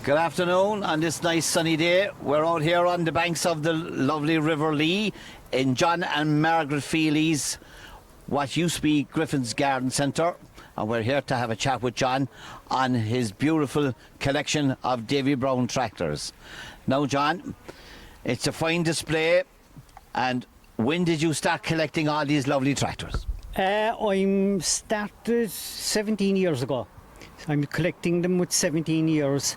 Good afternoon on this nice sunny day. We're out here on the banks of the lovely River Lee in John and Margaret Fehilly's, what used to be Griffin's Garden Centre. And we're here to have a chat with John on his beautiful collection of Davy Brown tractors. Now, John, it's a fine display. And when did you start collecting all these lovely tractors? I started 17 years ago. I'm collecting them with 17 years.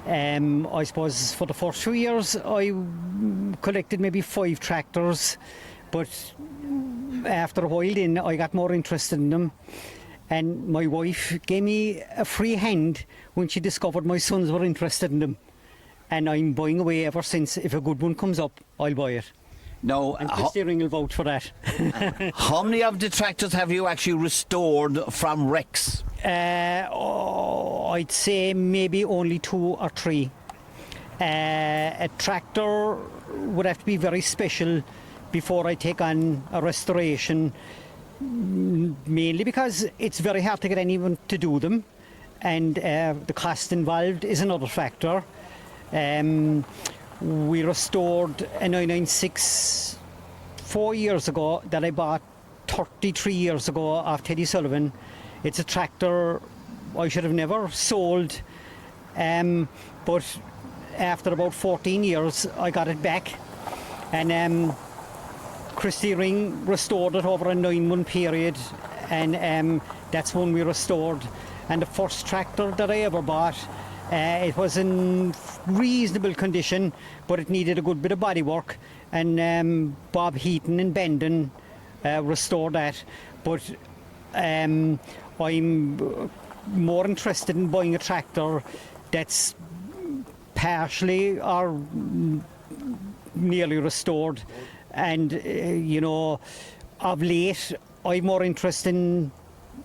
I suppose for the first 2 years I collected maybe 5 tractors, but after a while then I got more interested in them, and my wife gave me a free hand when she discovered my sons were interested in them, and I'm buying away ever since. If a good one comes up, I'll buy it. No, and the steering will vote for that. How many of the tractors have you actually restored from wrecks? I'd say maybe only 2 or 3. A tractor would have to be very special before I take on a restoration, mainly because it's very hard to get anyone to do them, and the cost involved is another factor. We restored a 996 4 years ago that I bought 33 years ago off Teddy Sullivan. It's a tractor I should have never sold, but after about 14 years I got it back, and Christy Ring restored it over a 9-month period, and that's when we restored. And the first tractor that I ever bought, it was in reasonable condition, but it needed a good bit of body work, and Bob Heaton and Bendon restored that. But I'm more interested in buying a tractor that's partially or nearly restored, and you know, of late I'm more interested in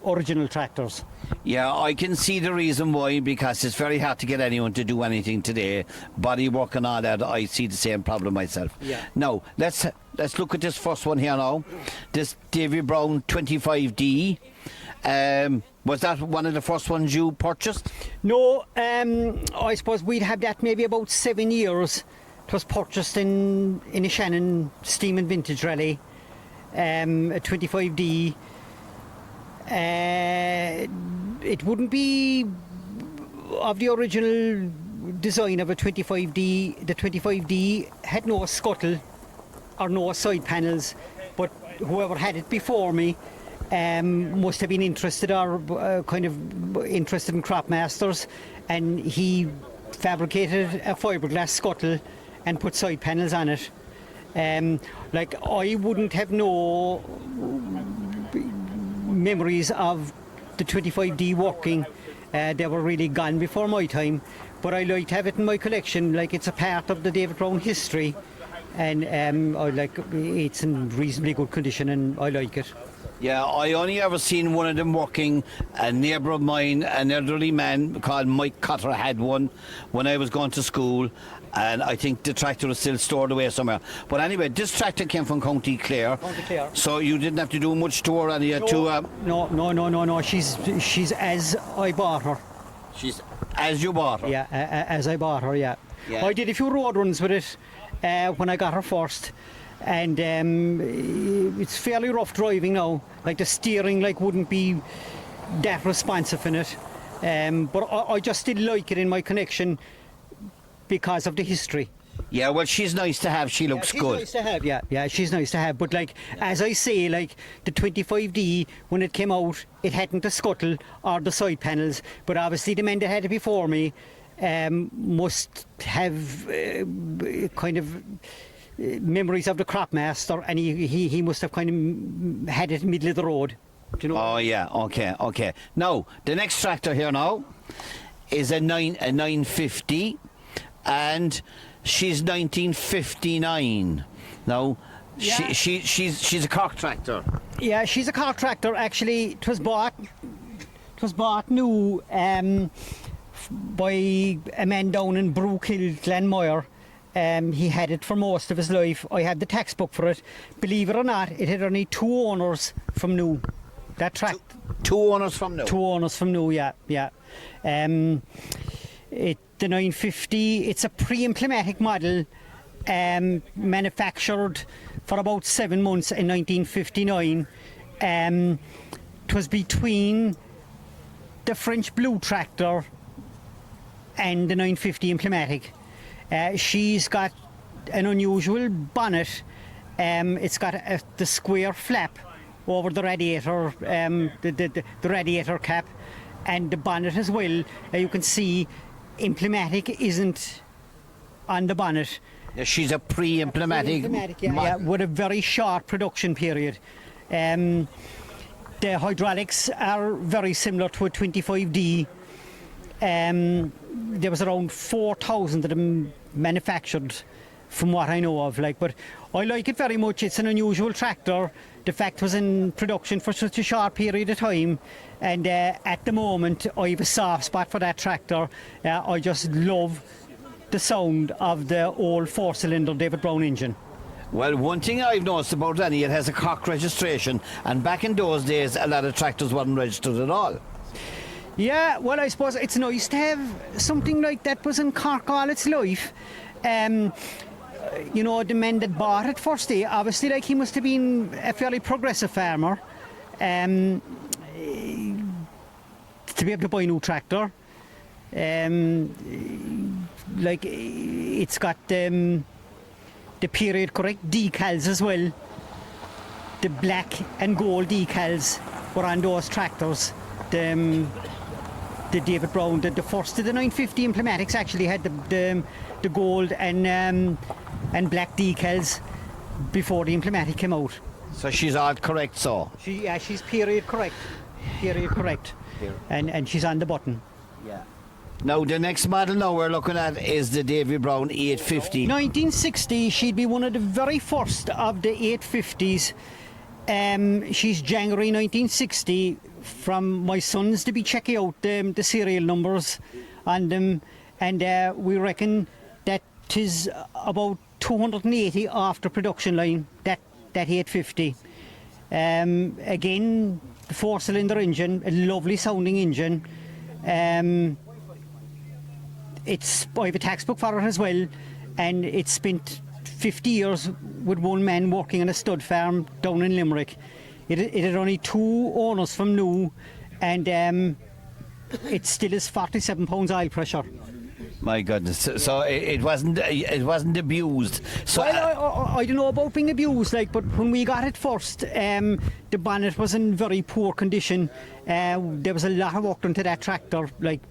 original tractors. Yeah, I can see the reason why, because it's very hard to get anyone to do anything today. Body work and all that, I see the same problem myself. Yeah. Now, let's look at this first one here now. This Davy Brown 25D. Was that one of the first ones you purchased? No, I suppose we'd had that maybe about 7 years. It was purchased in a Shannon Steam and Vintage Rally, a 25D. It wouldn't be of the original design of a 25D. The 25D had no scuttle or no side panels, but whoever had it before me must have been interested or kind of interested in crop masters, and he fabricated a fiberglass scuttle and put side panels on it. Like, I wouldn't have no memories of the 25D working. They were really gone before my time, but I like to have it in my collection. Like, it's a part of the David Brown history, and I like it's in reasonably good condition, and I like it. Yeah, I only ever seen one of them working. A neighbour of mine, an elderly man called Mike Cotter, had one when I was going to school, and I think the tractor is still stored away somewhere. But anyway, this tractor came from County Clare. County Clare. So you didn't have to do much to her, and you had to... No. She's as I bought her. She's as you bought her? Yeah, as I bought her, yeah. Yeah. I did a few road runs with it when I got her first, and it's fairly rough driving now. Like, the steering wouldn't be that responsive in it, but I just still like it in my connection because of the history. Yeah, well, she's nice to have. She looks good. She's nice to have, yeah, she's nice to have. But as I say, the 25D, when it came out, it hadn't the scuttle or the side panels, but obviously the men that had it before me must have kind of memories of the crop master, and he must have kind of had it middle of the road. Do you know? Oh yeah, okay. Now the next tractor here now is a 950, and she's 1959. Now Yeah. she's a Cork tractor. Yeah, she's a Cork tractor. Actually, it was bought new by a man down in Brookhill, Glenmoire. He had it for most of his life. I had the tax book for it. Believe it or not, it had only 2 owners from new. That tractor. Two owners from new. 2 owners from new, yeah. It the 950. It's a pre-implematic model, manufactured for about 7 months in 1959. It was between the French Blue tractor and the 950 Implematic. She's got an unusual bonnet. It's got the square flap over the radiator, the radiator cap, and the bonnet as well. You can see Implematic isn't on the bonnet. Yeah, she's a pre-implematic. Yeah, with a very short production period. The hydraulics are very similar to a 25D. There was around 4,000 of them manufactured, from what I know of. But I like it very much. It's an unusual tractor. The fact it was in production for such a short period of time, and at the moment I have a soft spot for that tractor. I just love the sound of the old 4-cylinder David Brown engine. Well, one thing I've noticed about Annie, it has a Cork registration, and back in those days a lot of tractors weren't registered at all. Yeah, well, I suppose it's nice to have something like that was in Cork all its life. You know, the man that bought it first day, obviously, like, he must have been a fairly progressive farmer to be able to buy a new tractor. Like, it's got the period correct decals as well. The black and gold decals were on those tractors. The David Brown, the first of the 950 Implematics actually had the gold and black decals before the Implematic came out. So she's all correct, so? She's period correct. Period correct. And she's on the button. Yeah. Now, the next model now we're looking at is the David Brown 850. 1960, she'd be one of the very first of the 850s. She's January 1960. From my sons to be checking out the serial numbers on them, and we reckon that 'tis about 280 off the production line, that 850. Again, the 4-cylinder engine, a lovely sounding engine. It's, I have a tax book for it as well, and it's spent 50 years with one man working on a stud farm down in Limerick. It had only 2 owners from new, and it still is 47 pounds oil pressure. My goodness! So it wasn't abused. So well, I don't know about being abused, like, but when we got it first, the bonnet was in very poor condition. There was a lot of work done to that tractor, like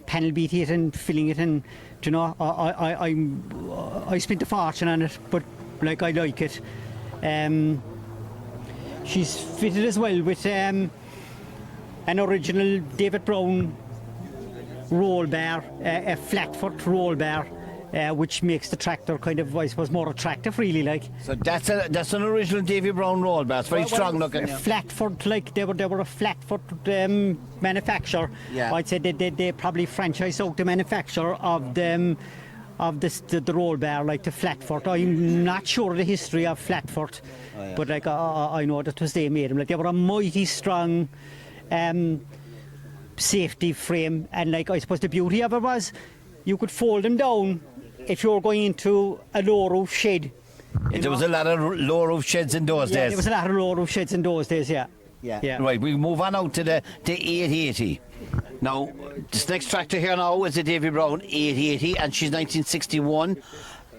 panel beating it and filling it, and you know, I spent a fortune on it, but like, I like it. She's fitted as well with an original David Brown roll bar, a flat foot roll bar, which makes the tractor kind of, I suppose, more attractive, really, like. So that's an original David Brown roll bar. It's very strong looking. Flat foot, like, they were a flat foot manufacturer. Yeah. I'd say they probably franchised out the manufacture of them. Of the roll bar, like the Flatford. I'm not sure of the history of Flatford, but like I know that was they made them. Like, they were a mighty strong safety frame, and like, I suppose the beauty of it was you could fold them down if you were going into a low roof shed. There was a lot of low roof sheds in those days. There was a lot of low roof sheds in those days. Yeah. Right, we move on out to the 880. Now, this next tractor here now is a David Brown 880, and she's 1961.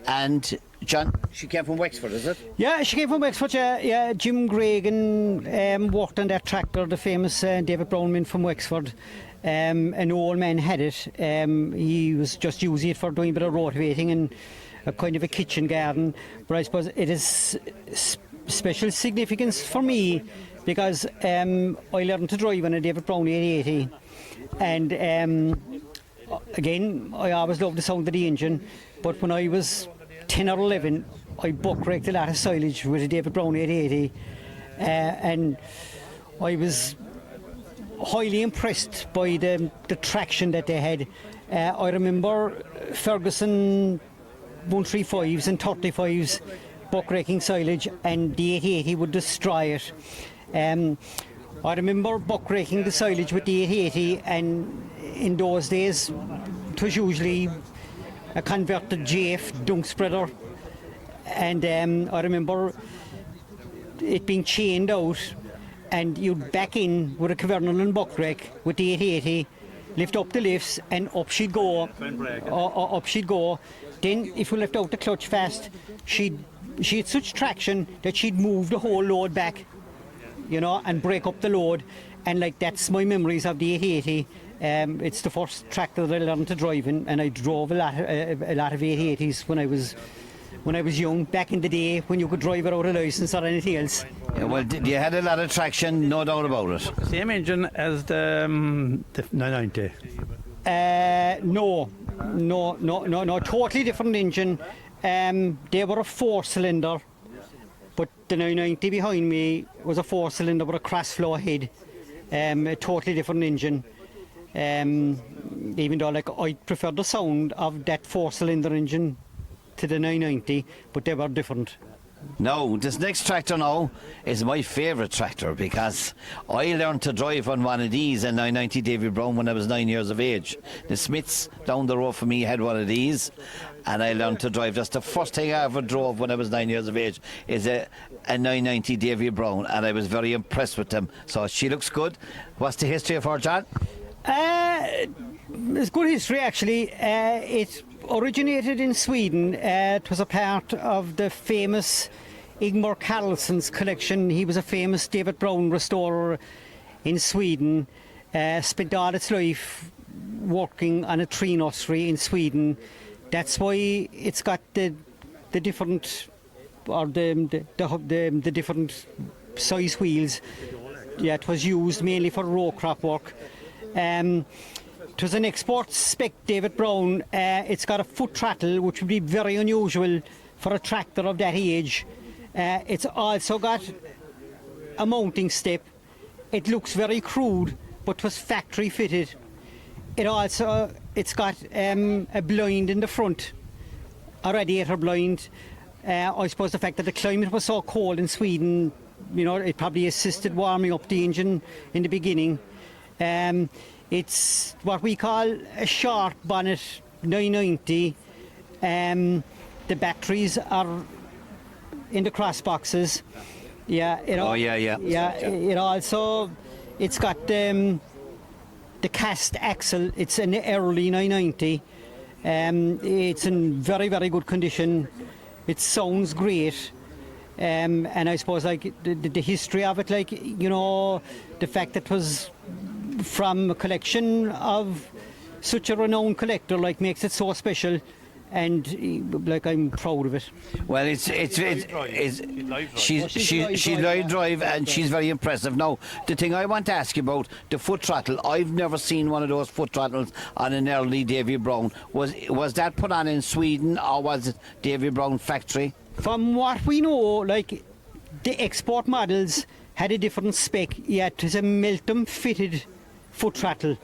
And John, she came from Wexford, is it? Yeah, she came from Wexford. Yeah. Jim Gregan worked on that tractor, the famous David Brown man from Wexford. An old man had it. He was just using it for doing a bit of rotating and a kind of a kitchen garden. But I suppose it is special significance for me, because I learned to drive on a David Brown 880, and again, I always loved the sound of the engine, but when I was 10 or 11, I buck raked a lot of silage with a David Brown 880, and I was highly impressed by the traction that they had. I remember Ferguson 135s and 35s buck raking silage, and the 880 would destroy it. I remember buck raking the silage with the 880, and in those days it was usually a converted JF dunk spreader, and I remember it being chained out, and you'd back in with a Cavernal and Buckrake with the 880, lift up the lifts, and up she'd go. Up she'd go. Then, if we left out the clutch fast, she had such traction that she'd move the whole load back, you know, and break up the load. And like that's my memories of the 880. It's the first tractor that I learned to drive in, and I drove a lot of 880s when I was young, back in the day when you could drive without a license or anything else. Yeah, well, you had a lot of traction, no doubt about it. Same engine as the 990. No, totally different engine. They were a 4-cylinder, but the 990 behind me was a 4-cylinder with a cross-flow head. A totally different engine. Even though like I prefer the sound of that 4-cylinder engine to the 990, but they were different. Now, this next tractor now is my favourite tractor because I learned to drive on one of these, a 990 Davy Brown, when I was 9 years of age. The Smiths down the road from me had one of these, and I learned to drive. That's the first thing I ever drove when I was 9 years of age, is a 990 Davy Brown, and I was very impressed with them. So she looks good. What's the history of her, John? It's good history, actually. It originated in Sweden. It was a part of the famous Ingmar Carlsson's collection. He was a famous David Brown restorer in Sweden. Spent all its life working on a tree nursery in Sweden. That's why it's got the different, or the different size wheels. Yeah, it was used mainly for row crop work. It was an export spec David Brown. It's got a foot throttle, which would be very unusual for a tractor of that age. It's also got a mounting step. It looks very crude, but was factory fitted. It's got a blind in the front, a radiator blind. I suppose the fact that the climate was so cold in Sweden, you know, it probably assisted warming up the engine in the beginning. It's what we call a short bonnet 990. The batteries are in the cross boxes. Yeah. It's got the cast axle. It's an early 990. It's in very, very good condition. It sounds great. And I suppose like the history of it, like, you know, the fact that it was from a collection of such a renowned collector, like, makes it so special, and like I'm proud of it. Well, she's live drive, and she's very impressive. Now, the thing I want to ask you about the foot throttle, I've never seen one of those foot throttles on an early Davy Brown. Was that put on in Sweden, or was it Davy Brown factory? From what we know, like, the export models had a different spec. Yeah, it was a Melton fitted foot throttle.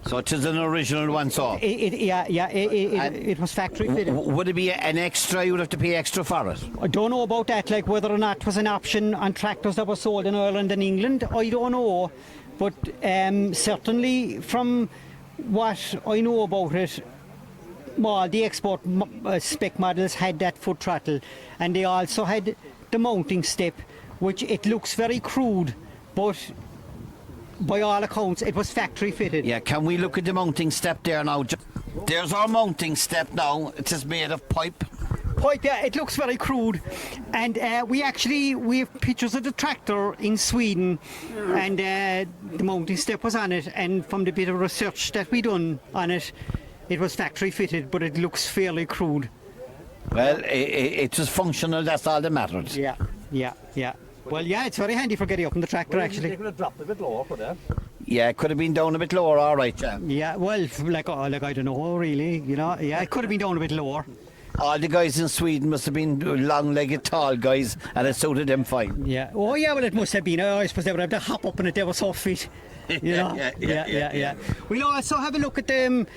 So it is an original one, so? It was factory fitted. Would it be an extra? You would have to pay extra for it? I don't know about that, like whether or not it was an option on tractors that were sold in Ireland and England. I don't know. But certainly from what I know about it, well, the export spec models had that foot throttle, and they also had the mounting step, which it looks very crude, but by all accounts it was factory fitted. Yeah, can we look at the mounting step there now? There's our mounting step now. It is made of pipe. Yeah, it looks very crude, and we have pictures of the tractor in Sweden, and the mounting step was on it, and from the bit of research that we done on it, it was factory fitted, but it looks fairly crude. Well, it was functional, that's all that mattered. Yeah. Well, yeah, it's very handy for getting up on the tractor, actually. They could have dropped a bit lower for that. Yeah, it could have been down a bit lower, all right, yeah. Yeah, well, like I don't know, really, you know. Yeah, it could have been down a bit lower. All the guys in Sweden must have been long-legged, tall guys, and it suited them fine. Yeah. Oh, yeah, well, it must have been. I suppose they would have to hop up on it, they were so fit. You know? Yeah. We'll also have a look at the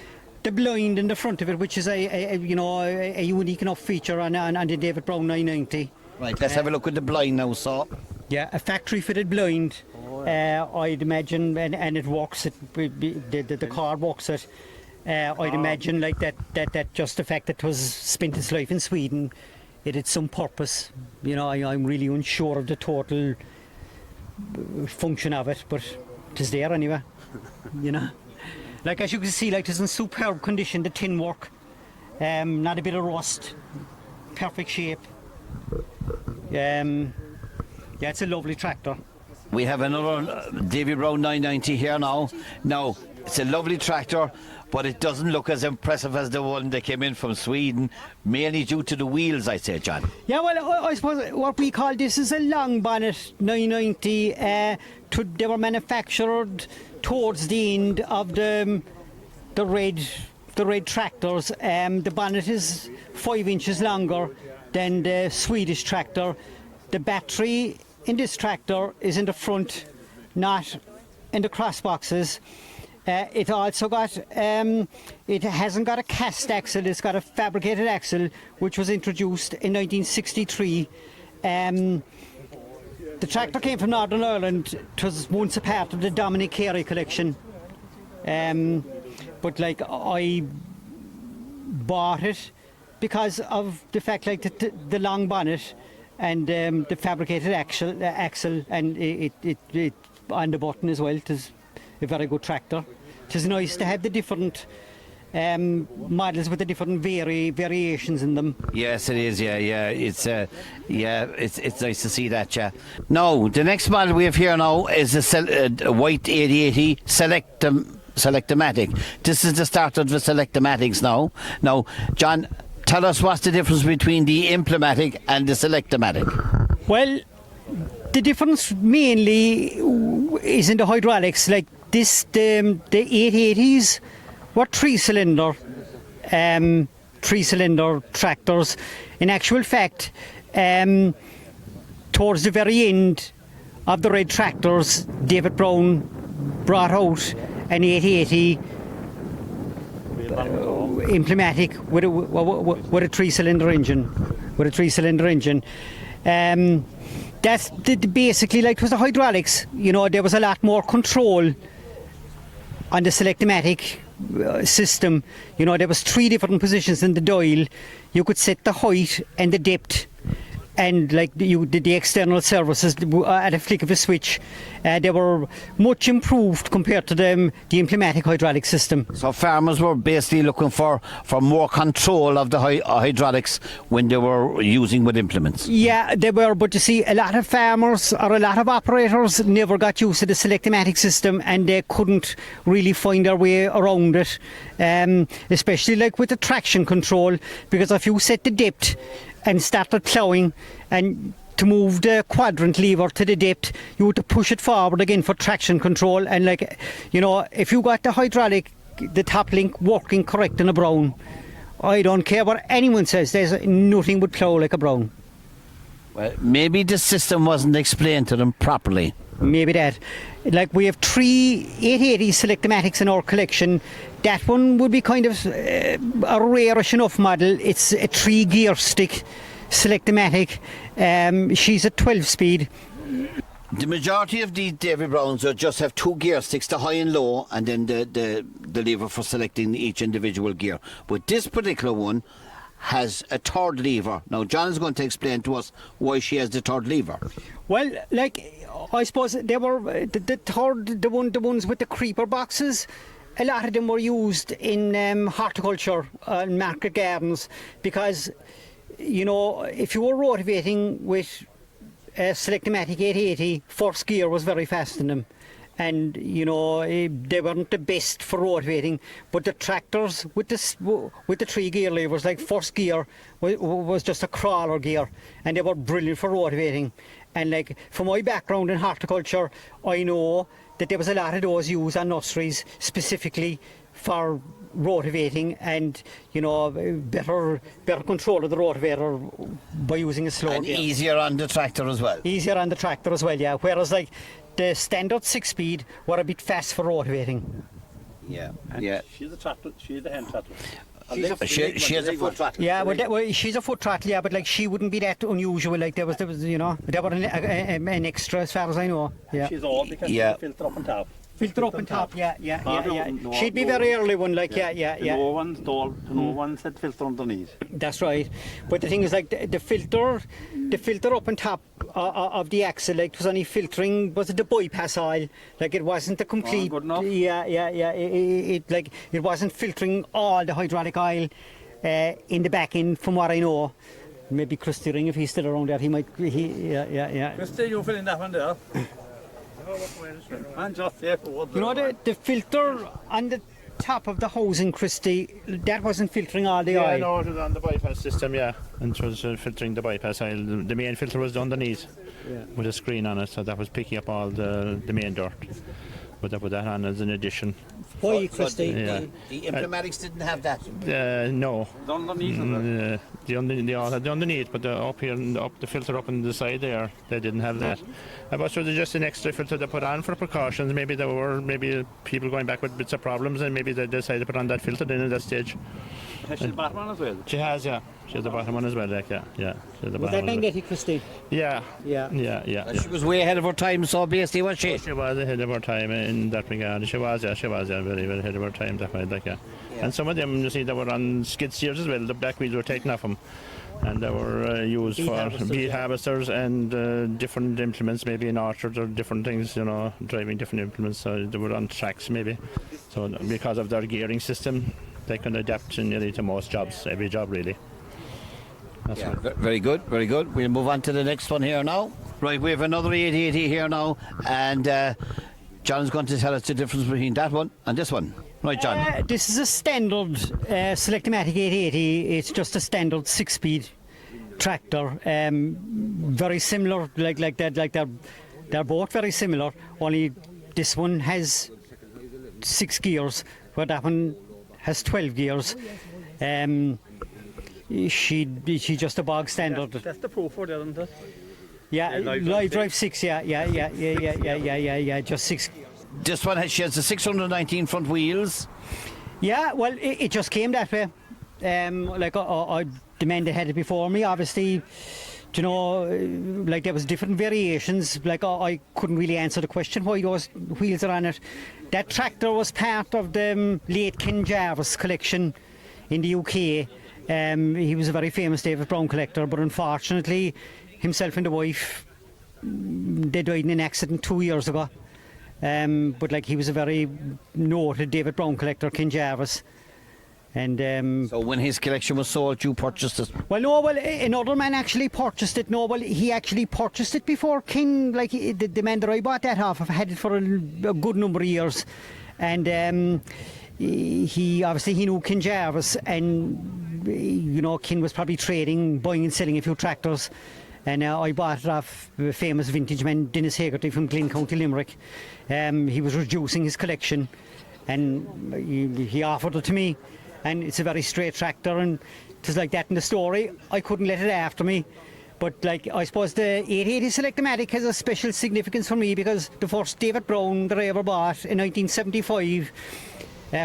blind in the front of it, which is a unique enough feature on the David Brown 990. Right, let's have a look at the blind now, so. Yeah, a factory fitted blind, I'd imagine, and it works, the car works it. I'd imagine like that just the fact that it was spent its life in Sweden, it had some purpose. You know, I'm really unsure of the total function of it, but it is there anyway. You know, like as you can see, like it's in superb condition, the tin work, not a bit of rust, perfect shape. Yeah, it's a lovely tractor. We have another Davy Brown 990 here now. Now, it's a lovely tractor, but it doesn't look as impressive as the one that came in from Sweden, mainly due to the wheels, I'd say, John. Yeah, well, I suppose what we call this is a long bonnet 990. They were manufactured towards the end of the red tractors. The bonnet is 5 inches longer than the Swedish tractor. The battery in this tractor is in the front, not in the cross boxes. It also got, it hasn't got a cast axle, it's got a fabricated axle, which was introduced in 1963. The tractor came from Northern Ireland. It was once a part of the Fehilly Collection. But like I bought it because of the fact like the long bonnet and the fabricated axle and it on the button as well. It is a very good tractor. It is nice to have the different models with the different variations in them. Yes, it is. Yeah. It's nice to see that. Yeah. Now, the next model we have here now is a white 8080 selectomatic. This is the start of the selectomatics now. Now, John, tell us what's the difference between the Implematic and the selectomatic. Well, the difference mainly is in the hydraulics. Like this, the 880s were three-cylinder tractors. In actual fact, towards the very end of the red tractors, David Brown brought out an 880 Implematic with a three-cylinder engine. That's basically like it was the hydraulics. You know, there was a lot more control on the selectomatic system. You know, there was 3 different positions in the dial. You could set the height and the depth, and like the external services at a flick of a switch. They were much improved compared to the Implematic hydraulic system. So farmers were basically looking for more control of the hydraulics when they were using with implements. Yeah, they were, but you see, a lot of farmers or a lot of operators never got used to the selectomatic system, and they couldn't really find their way around it, especially like with the traction control, because if you set the depth and started ploughing, and to move the quadrant lever to the depth, you had to push it forward again for traction control. And like, you know, if you got the hydraulic, the top link working correct in a Brown, I don't care what anyone says, there's nothing would plough like a Brown. Well, maybe the system wasn't explained to them properly. Maybe that. Like we have 3 880 selectomatics in our collection. That one would be kind of a rare-ish enough model. It's a 3-gear stick selectomatic. She's a 12-speed. The majority of the Davy Browns just have 2 gear sticks, the high and low, and then the lever for selecting each individual gear. But this particular one has a 3rd lever. Now, John is going to explain to us why she has the 3rd lever. Well, like, I suppose they were the ones with the creeper boxes. A lot of them were used in horticulture and market gardens because, you know, if you were rotivating with a selectomatic 880, 1st gear was very fast in them. And, you know, they weren't the best for rotivating, but the tractors with the 3-gear levers, like 1st gear was just a crawler gear, and they were brilliant for rotivating. And like, from my background in horticulture, I know that there was a lot of those used on nurseries specifically for rotivating, and, you know, better control of the rotivator by using a slow gear. And easier on the tractor as well. Easier on the tractor as well, yeah. Whereas like the standard 6-speed were a bit fast for rotivating. Yeah, and yeah. She's a tractor. She's the hand tractor. She has a foot tractor. Yeah, well, she's a foot tractor, yeah, but like she wouldn't be that unusual. Like there was, you know, there were an extra as far as I know. Yeah. She's old because yeah. the filter up on top. Filter up on top, yeah. No, She'd be no. very early one, like, yeah. No one installed, no one set filter underneath. That's right. But the thing is, like, the filter up on top of the axle, like, was only filtering, was it the bypass oil? Like, it wasn't the complete. Good enough. Yeah. It wasn't filtering all the hydraulic oil in the back end, from what I know. Maybe Christy Ring, if he's still around there, he might. Yeah. Christy, you fill in that one there. And just there forward. You know, the filter on the top of the housing, Christy, that wasn't filtering all the oil. No, it was on the bypass system, yeah. And it was filtering the bypass oil. The main filter was underneath with a screen on it, so that was picking up all the main dirt. But I put that on as an addition. Why, Christy? Yeah. The Implematics didn't have that. No. The underneath They all had the underneath, but up here, the filter up on the side there, they didn't have that. I was sort of just an extra filter they put on for precautions. Maybe there were people going back with bits of problems, and maybe they decided to put on that filter then at that stage. Has she the bottom one as well? She has, yeah. She has the bottom one as well, like, yeah. She has the Was bottom that one as magnetic, Christy? well. Yeah. Yeah. She was way ahead of her time, so basically, was she? She was ahead of her time in that regard. She was, very, very ahead of her time, definitely, like, yeah. And some of them, you see, they were on skid steers as well. The back wheels were taken off them. And they were used for bead harvesters and different implements, maybe in orchards or different things, you know, driving different implements. So they were on tracks, maybe. So because of their gearing system, they can adapt nearly to most jobs, every job, really. That's Yeah, right. very good. We'll move on to the next one here now. Right, we have another 880 here now, and John's going to tell us the difference between that one and this one. Right, John. This is a standard selectomatic 880. It's just a standard 6-speed tractor. Very similar, like they're both very similar. Only this one has 6 gears, where that one has 12 gears. She just a bog standard. That's the Pro 4 there, isn't it? Yeah, live drive 6. Yeah. Just 6. This one she has the 619 front wheels. Yeah, well, it just came that way. Like the man that had it before me, obviously, you know, like there was different variations. Like I couldn't really answer the question why those wheels are on it. That tractor was part of the late Ken Jarvis collection in the UK. He was a very famous David Brown collector, but unfortunately, himself and the wife, they died in an accident 2 years ago. But like he was a very noted David Brown collector, Ken Jarvis. And So when his collection was sold, you purchased it. Another man actually purchased it. He actually purchased it before Ken. Like the man that I bought that off of had it for a good number of years, and he obviously he knew Ken Jarvis, and you know Ken was probably buying and selling a few tractors. And I bought it off the famous vintage man Dennis Hegarty from Glen County, Limerick. He was reducing his collection, and he offered it to me. And it's a very straight tractor, and it was like that in the story. I couldn't let it after me. But like I suppose the 880 Selectomatic has a special significance for me, because the first David Brown that I ever bought in 1975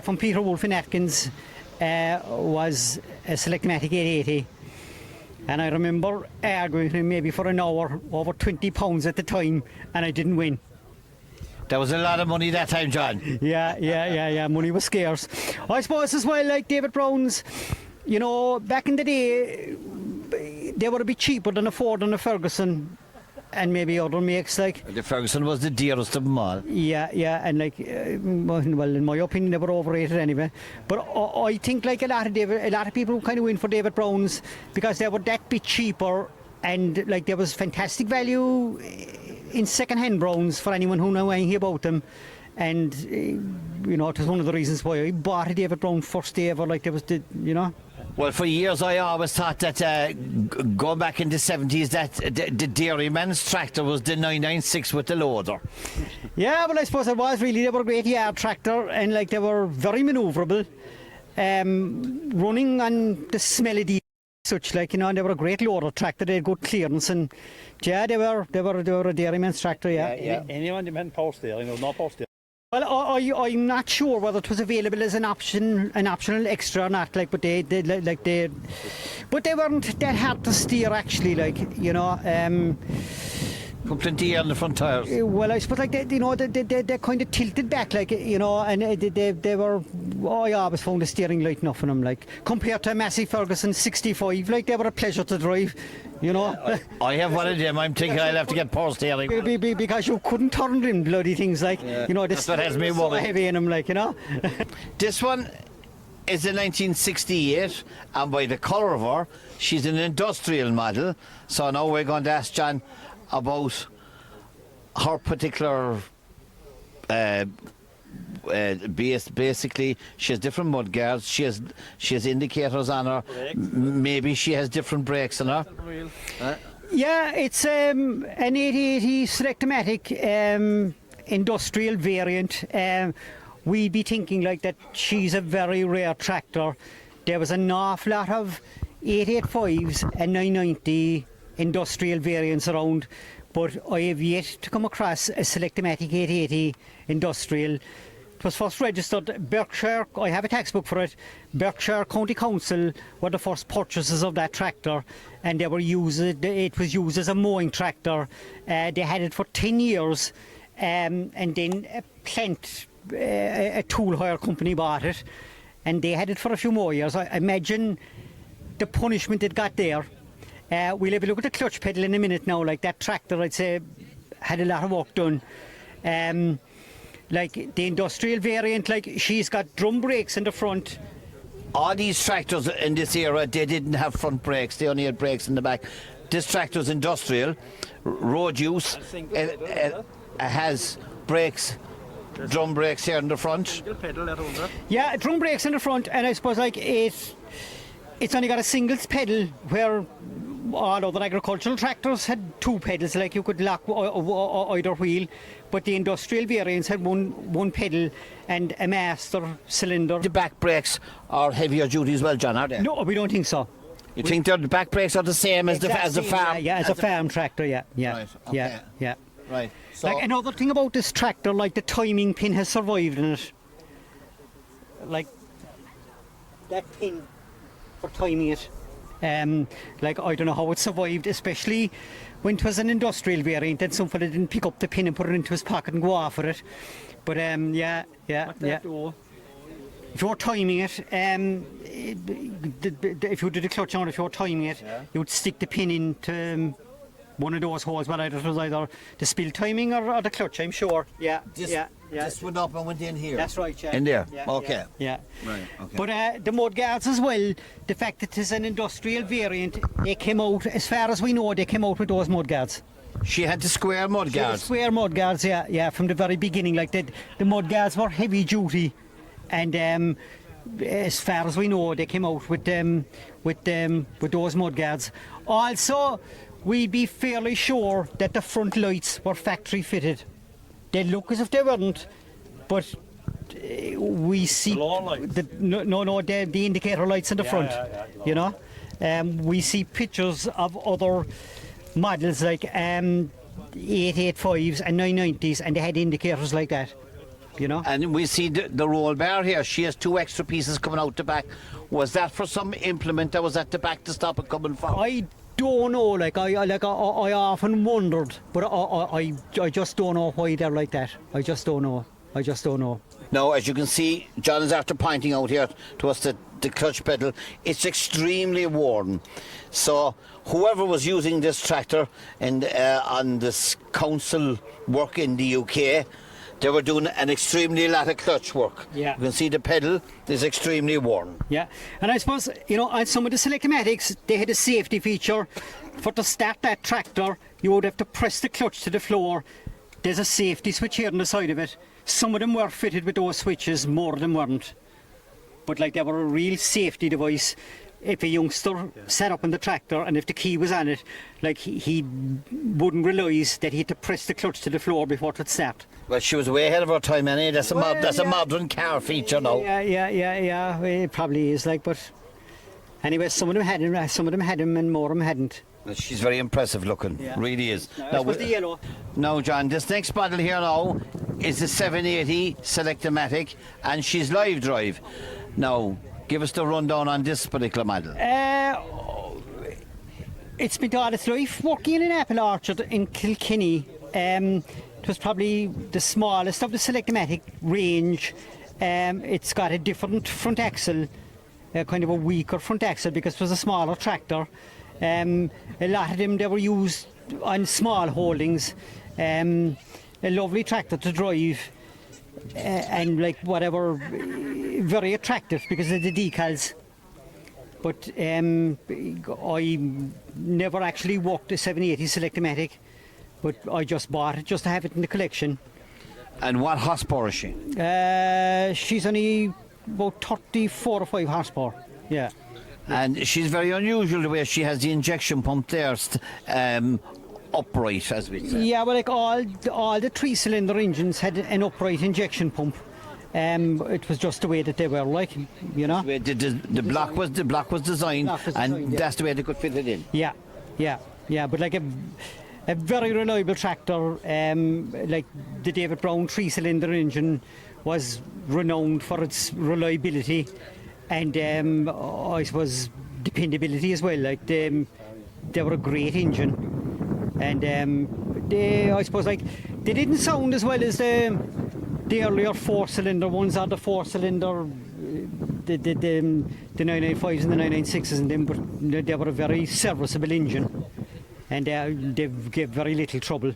from Peter Wolfe in Atkins was a Selectomatic 880. And I remember arguing with him maybe for an hour, over £20 at the time, and I didn't win. There was a lot of money that time, John. Yeah. Money was scarce. I suppose as well, like David Brown's, you know, back in the day, they were a bit cheaper than a Ford and a Ferguson, and maybe other makes like. The Ferguson was the dearest of them all. Yeah, and like, well, in my opinion, they were overrated anyway. But I think like a lot of people kind of went for David Brown's because they were that bit cheaper, and like there was fantastic value in second-hand Browns for anyone who knew anything about them. And you know, it was one of the reasons why I bought a David Brown first day ever. Like there was you know. Well, for years I always thought that going back in the 70s that the Dairyman's tractor was the 996 with the loader. Yeah, well I suppose it was really. They were a great yard tractor, and like they were very manoeuvrable, running on the smelly diesel such, like, you know, and they were a great loader tractor. They had good clearance, and yeah, they were a Dairyman's tractor. Yeah. Anyone demand power steering or no power steering? Well, I'm not sure whether it was available as an optional extra or not. Like, but they weren't that hard to steer actually. Like, you know, Put plenty on the front tyres. Well, I suppose like they kind of tilted back, like and they were. Oh, I always found the steering light enough on them, like compared to a Massey Ferguson 65, like they were a pleasure to drive, I have one of them. I'm thinking I'll have to get power steering. Because you couldn't turn them bloody things, like That's what has me so worried. heavy in them, like This one is a 1968, and by the colour of her, she's an industrial model. So now we're going to ask John about her particular. Basically, she has different mud guards. She has indicators on her. Maybe she has different brakes on her. Yeah, it's an 8080 selectomatic industrial variant. We'd be thinking like that she's a very rare tractor. There was an awful lot of 885s and 990 industrial variants around, but I have yet to come across a selectomatic 880 industrial. It was first registered Berkshire. I have a textbook for it. Berkshire County Council were the first purchasers of that tractor, and it was used as a mowing tractor. They had it for 10 years, and then a tool hire company bought it, and they had it for a few more years. I imagine the punishment it got there. We'll have a look at the clutch pedal in a minute now. Like that tractor, I'd say, had a lot of work done. Like the industrial variant, like she's got drum brakes in the front. All these tractors in this era, they didn't have front brakes. They only had brakes in the back. This tractor's industrial, road use. It has brakes, drum brakes here in the front. Yeah, drum brakes in the front, and I suppose like it's only got a single pedal, where all other agricultural tractors had two pedals, like you could lock either wheel, but the industrial variants had one pedal and a master cylinder. The back brakes are heavier duty as well, John, are they? No, we don't think so. You think the back brakes are the same as the farm? Yeah, as a farm tractor, yeah. Right, okay. Yeah. Right. So Like another thing about this tractor, like the timing pin has survived in it. Like that pin for timing it. Like I don't know how it survived, especially when it was an industrial variant and somebody didn't pick up the pin and put it into his pocket and go off with it. But yeah. If you were timing it, if you did a clutch on it, if you were timing it, you would stick the pin into one of those holes. Well, it was either the spill timing or the clutch, I'm sure. This went up and went in here. That's right, yeah. In there? Yeah, Okay. Yeah. Right, okay. But the mud guards as well, the fact that it's an industrial variant, they came out, as far as we know, they came out with those mud guards. She had the square mud The guards. square mud guards, yeah, from the very beginning. Like the mud guards were heavy duty, and as far as we know, they came out with those mud guards. Also, we'd be fairly sure that the front lights were factory fitted. They look as if they weren't, but we see the indicator lights in the front. You know, we see pictures of other models like 885s and 990s, and they had indicators like that. You know, And we see the roll bar here. She has two extra pieces coming out the back. Was that for some implement that was at the back to stop it coming forward? I don't know. Like I often wondered, but I just don't know why they're like that. I just don't know. Now, as you can see, John is after pointing out here to us that the clutch pedal, it's extremely worn. So whoever was using this tractor and on this council work in the UK, they were doing an extremely lot of clutch work. Yeah. You can see the pedal is extremely worn. Yeah, and I suppose, on some of the selectomatics, they had a safety feature. To start that tractor, you would have to press the clutch to the floor. There's a safety switch here on the side of it. Some of them were fitted with those switches, more of them weren't. But like they were a real safety device. If a youngster sat up in the tractor and if the key was on it, like he wouldn't realise that he had to press the clutch to the floor before it would start. Well, she was way ahead of her time, anyway. That's a modern car feature now. Yeah. It probably is, like, but anyway, some of them had him, and more of them hadn't. Well, she's very impressive looking, really is. That was the yellow. Now, John, this next model here now is the 780 Selectomatic, and she's live drive. Now, give us the rundown on this particular model. It's been all its life working in an apple orchard in Kilkenny. It was probably the smallest of the selectomatic range. It's got a different front axle, kind of a weaker front axle because it was a smaller tractor. A lot of them, they were used on small holdings. A lovely tractor to drive and like whatever, very attractive because of the decals. But I never actually walked a 780 selectomatic, but I just bought it just to have it in the collection. And what horsepower is she? She's only about 34 or 5 horsepower, yeah. And she's very unusual the way she has the injection pump there upright, as we say. Yeah, well, like all the 3-cylinder engines had an upright injection pump. It was just the way that they were, like, you know. The block was designed, and yeah. that's the way they could fit it in. Yeah. But like a very reliable tractor, like the David Brown 3-cylinder engine was renowned for its reliability and I suppose dependability as well. Like they were a great engine, and I suppose like they didn't sound as well as the earlier 4-cylinder ones or the 4-cylinder, the 995s and the 996s and them, but they were a very serviceable engine, and they gave very little trouble.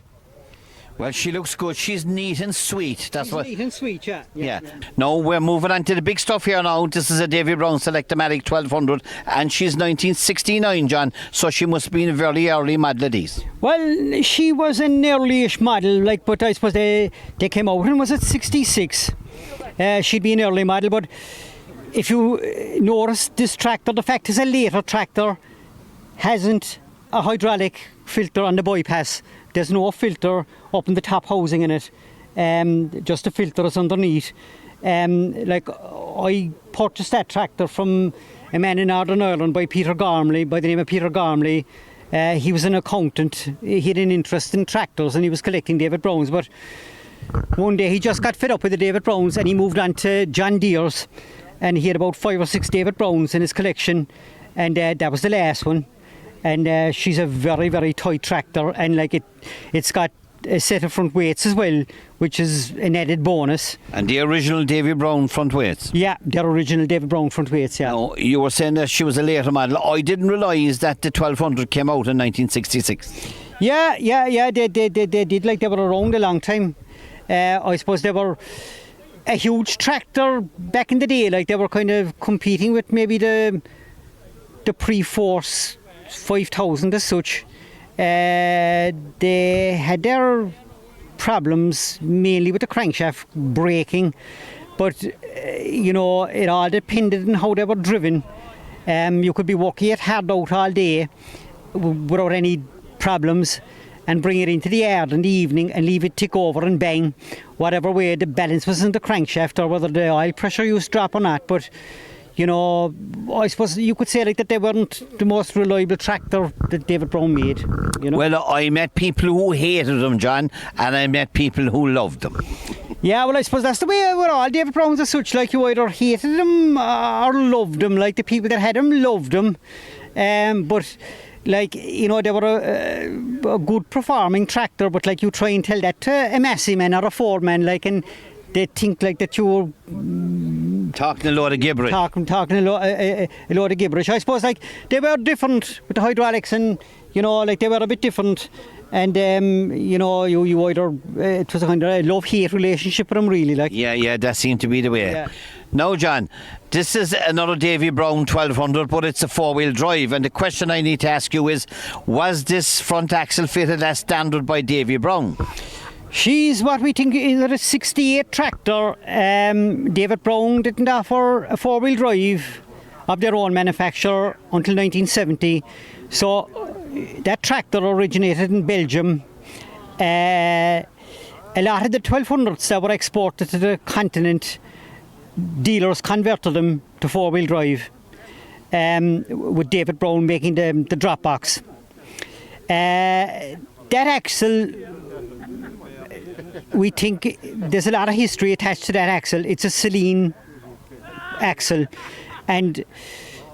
Well, she looks good. She's neat and sweet. That's what. Neat and sweet, yeah. Now we're moving on to the big stuff here now. This is a Davy Brown Selectomatic 1200, and she's 1969, John. So she must be in a very early model of these. Well, she was an early-ish model, like, but I suppose they came out and was at 66. She'd be an early model, but if you notice this tractor, the fact is a later tractor hasn't a hydraulic filter on the bypass. There's no filter up in the top housing in it, just the filter is underneath. Like I purchased that tractor from a man in Northern Ireland by the name of Peter Gormley. He was an accountant. He had an interest in tractors and he was collecting David Browns, but one day he just got fed up with the David Browns and he moved on to John Deere's, and he had about 5 or 6 David Browns in his collection, and that was the last one. And she's a very, very tight tractor, and like it's got a set of front weights as well, which is an added bonus. And the original Davy Brown front weights? Yeah, the original David Brown front weights, yeah. Now, you were saying that she was a later model. I didn't realise that the 1200 came out in 1966. Yeah, they did, like they were around a long time. I suppose they were a huge tractor back in the day, like they were kind of competing with maybe the Pre-Force 5000 as such. They had their problems mainly with the crankshaft braking, but you know, it all depended on how they were driven. You could be working it hard out all day without any problems and bring it into the yard in the evening and leave it tick over and bang, whatever way the balance was in the crankshaft or whether the oil pressure used to drop or not. But you know, I suppose you could say like that they weren't the most reliable tractor that David Brown made, you know. Well, I met people who hated them, John, and I met people who loved them. Yeah, well, I suppose that's the way with all David Browns as such. Like, you either hated them or loved them. Like, the people that had them loved them. But, like, you know, they were a good performing tractor, but, like, you try and tell that to a Massey man or a Ford man, like, and they think, like, that you were talking a load of gibberish. Talking a load of gibberish. I suppose, like, they were different with the hydraulics, and, you know, like, they were a bit different. And, you know, you either, it was a kind of a love-hate relationship with them, really, like. Yeah, that seemed to be the way. Yeah. Now, John, this is another Davy Brown 1200, but it's a 4-wheel drive. And the question I need to ask you is, was this front axle fitted as standard by Davy Brown? She's what we think is a 68 tractor. David Brown didn't offer a 4-wheel drive of their own manufacture until 1970. So that tractor originated in Belgium. A lot of the 1200s that were exported to the continent, dealers converted them to 4-wheel drive, with David Brown making the drop box. That axle, we think there's a lot of history attached to that axle. It's a Celine axle, and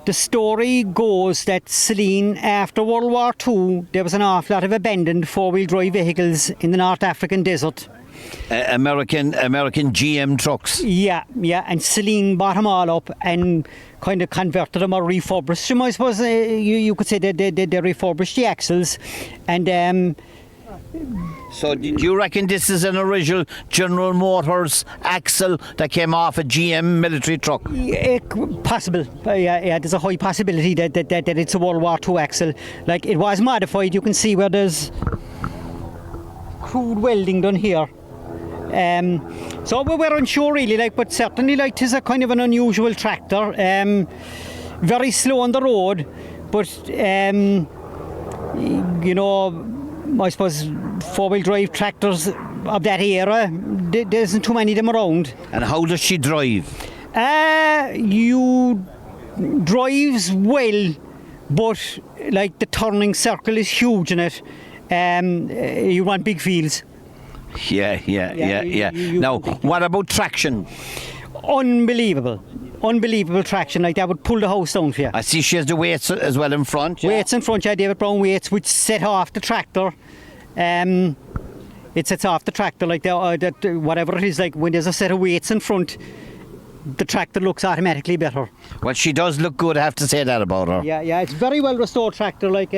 the story goes that Celine, after World War II, there was an awful lot of abandoned four-wheel drive vehicles in the North African desert. American GM trucks. Yeah, and Celine bought them all up and kind of converted them or refurbished them. I suppose you could say they refurbished the axles. And So do you reckon this is an original General Motors axle that came off a GM military truck? possible. Yeah, there's a high possibility that it's a World War II axle. Like, it was modified. You can see where there's crude welding done here. So we were unsure really, like, but certainly like 'tis a kind of an unusual tractor. Very slow on the road, but you know, I suppose four-wheel drive tractors of that era, there isn't too many of them around. And how does she drive? You drives well, but like the turning circle is huge in it. You want big fields. Yeah. Now, what about traction? Unbelievable traction. Like, that would pull the house down for you. I see she has the weights as well in front. Yeah? Weights in front, yeah, David Brown weights, which set off the tractor. It sets off the tractor like that, whatever it is. Like, when there's a set of weights in front, the tractor looks automatically better. Well, she does look good, I have to say that about her. Yeah, it's very well restored tractor. Like,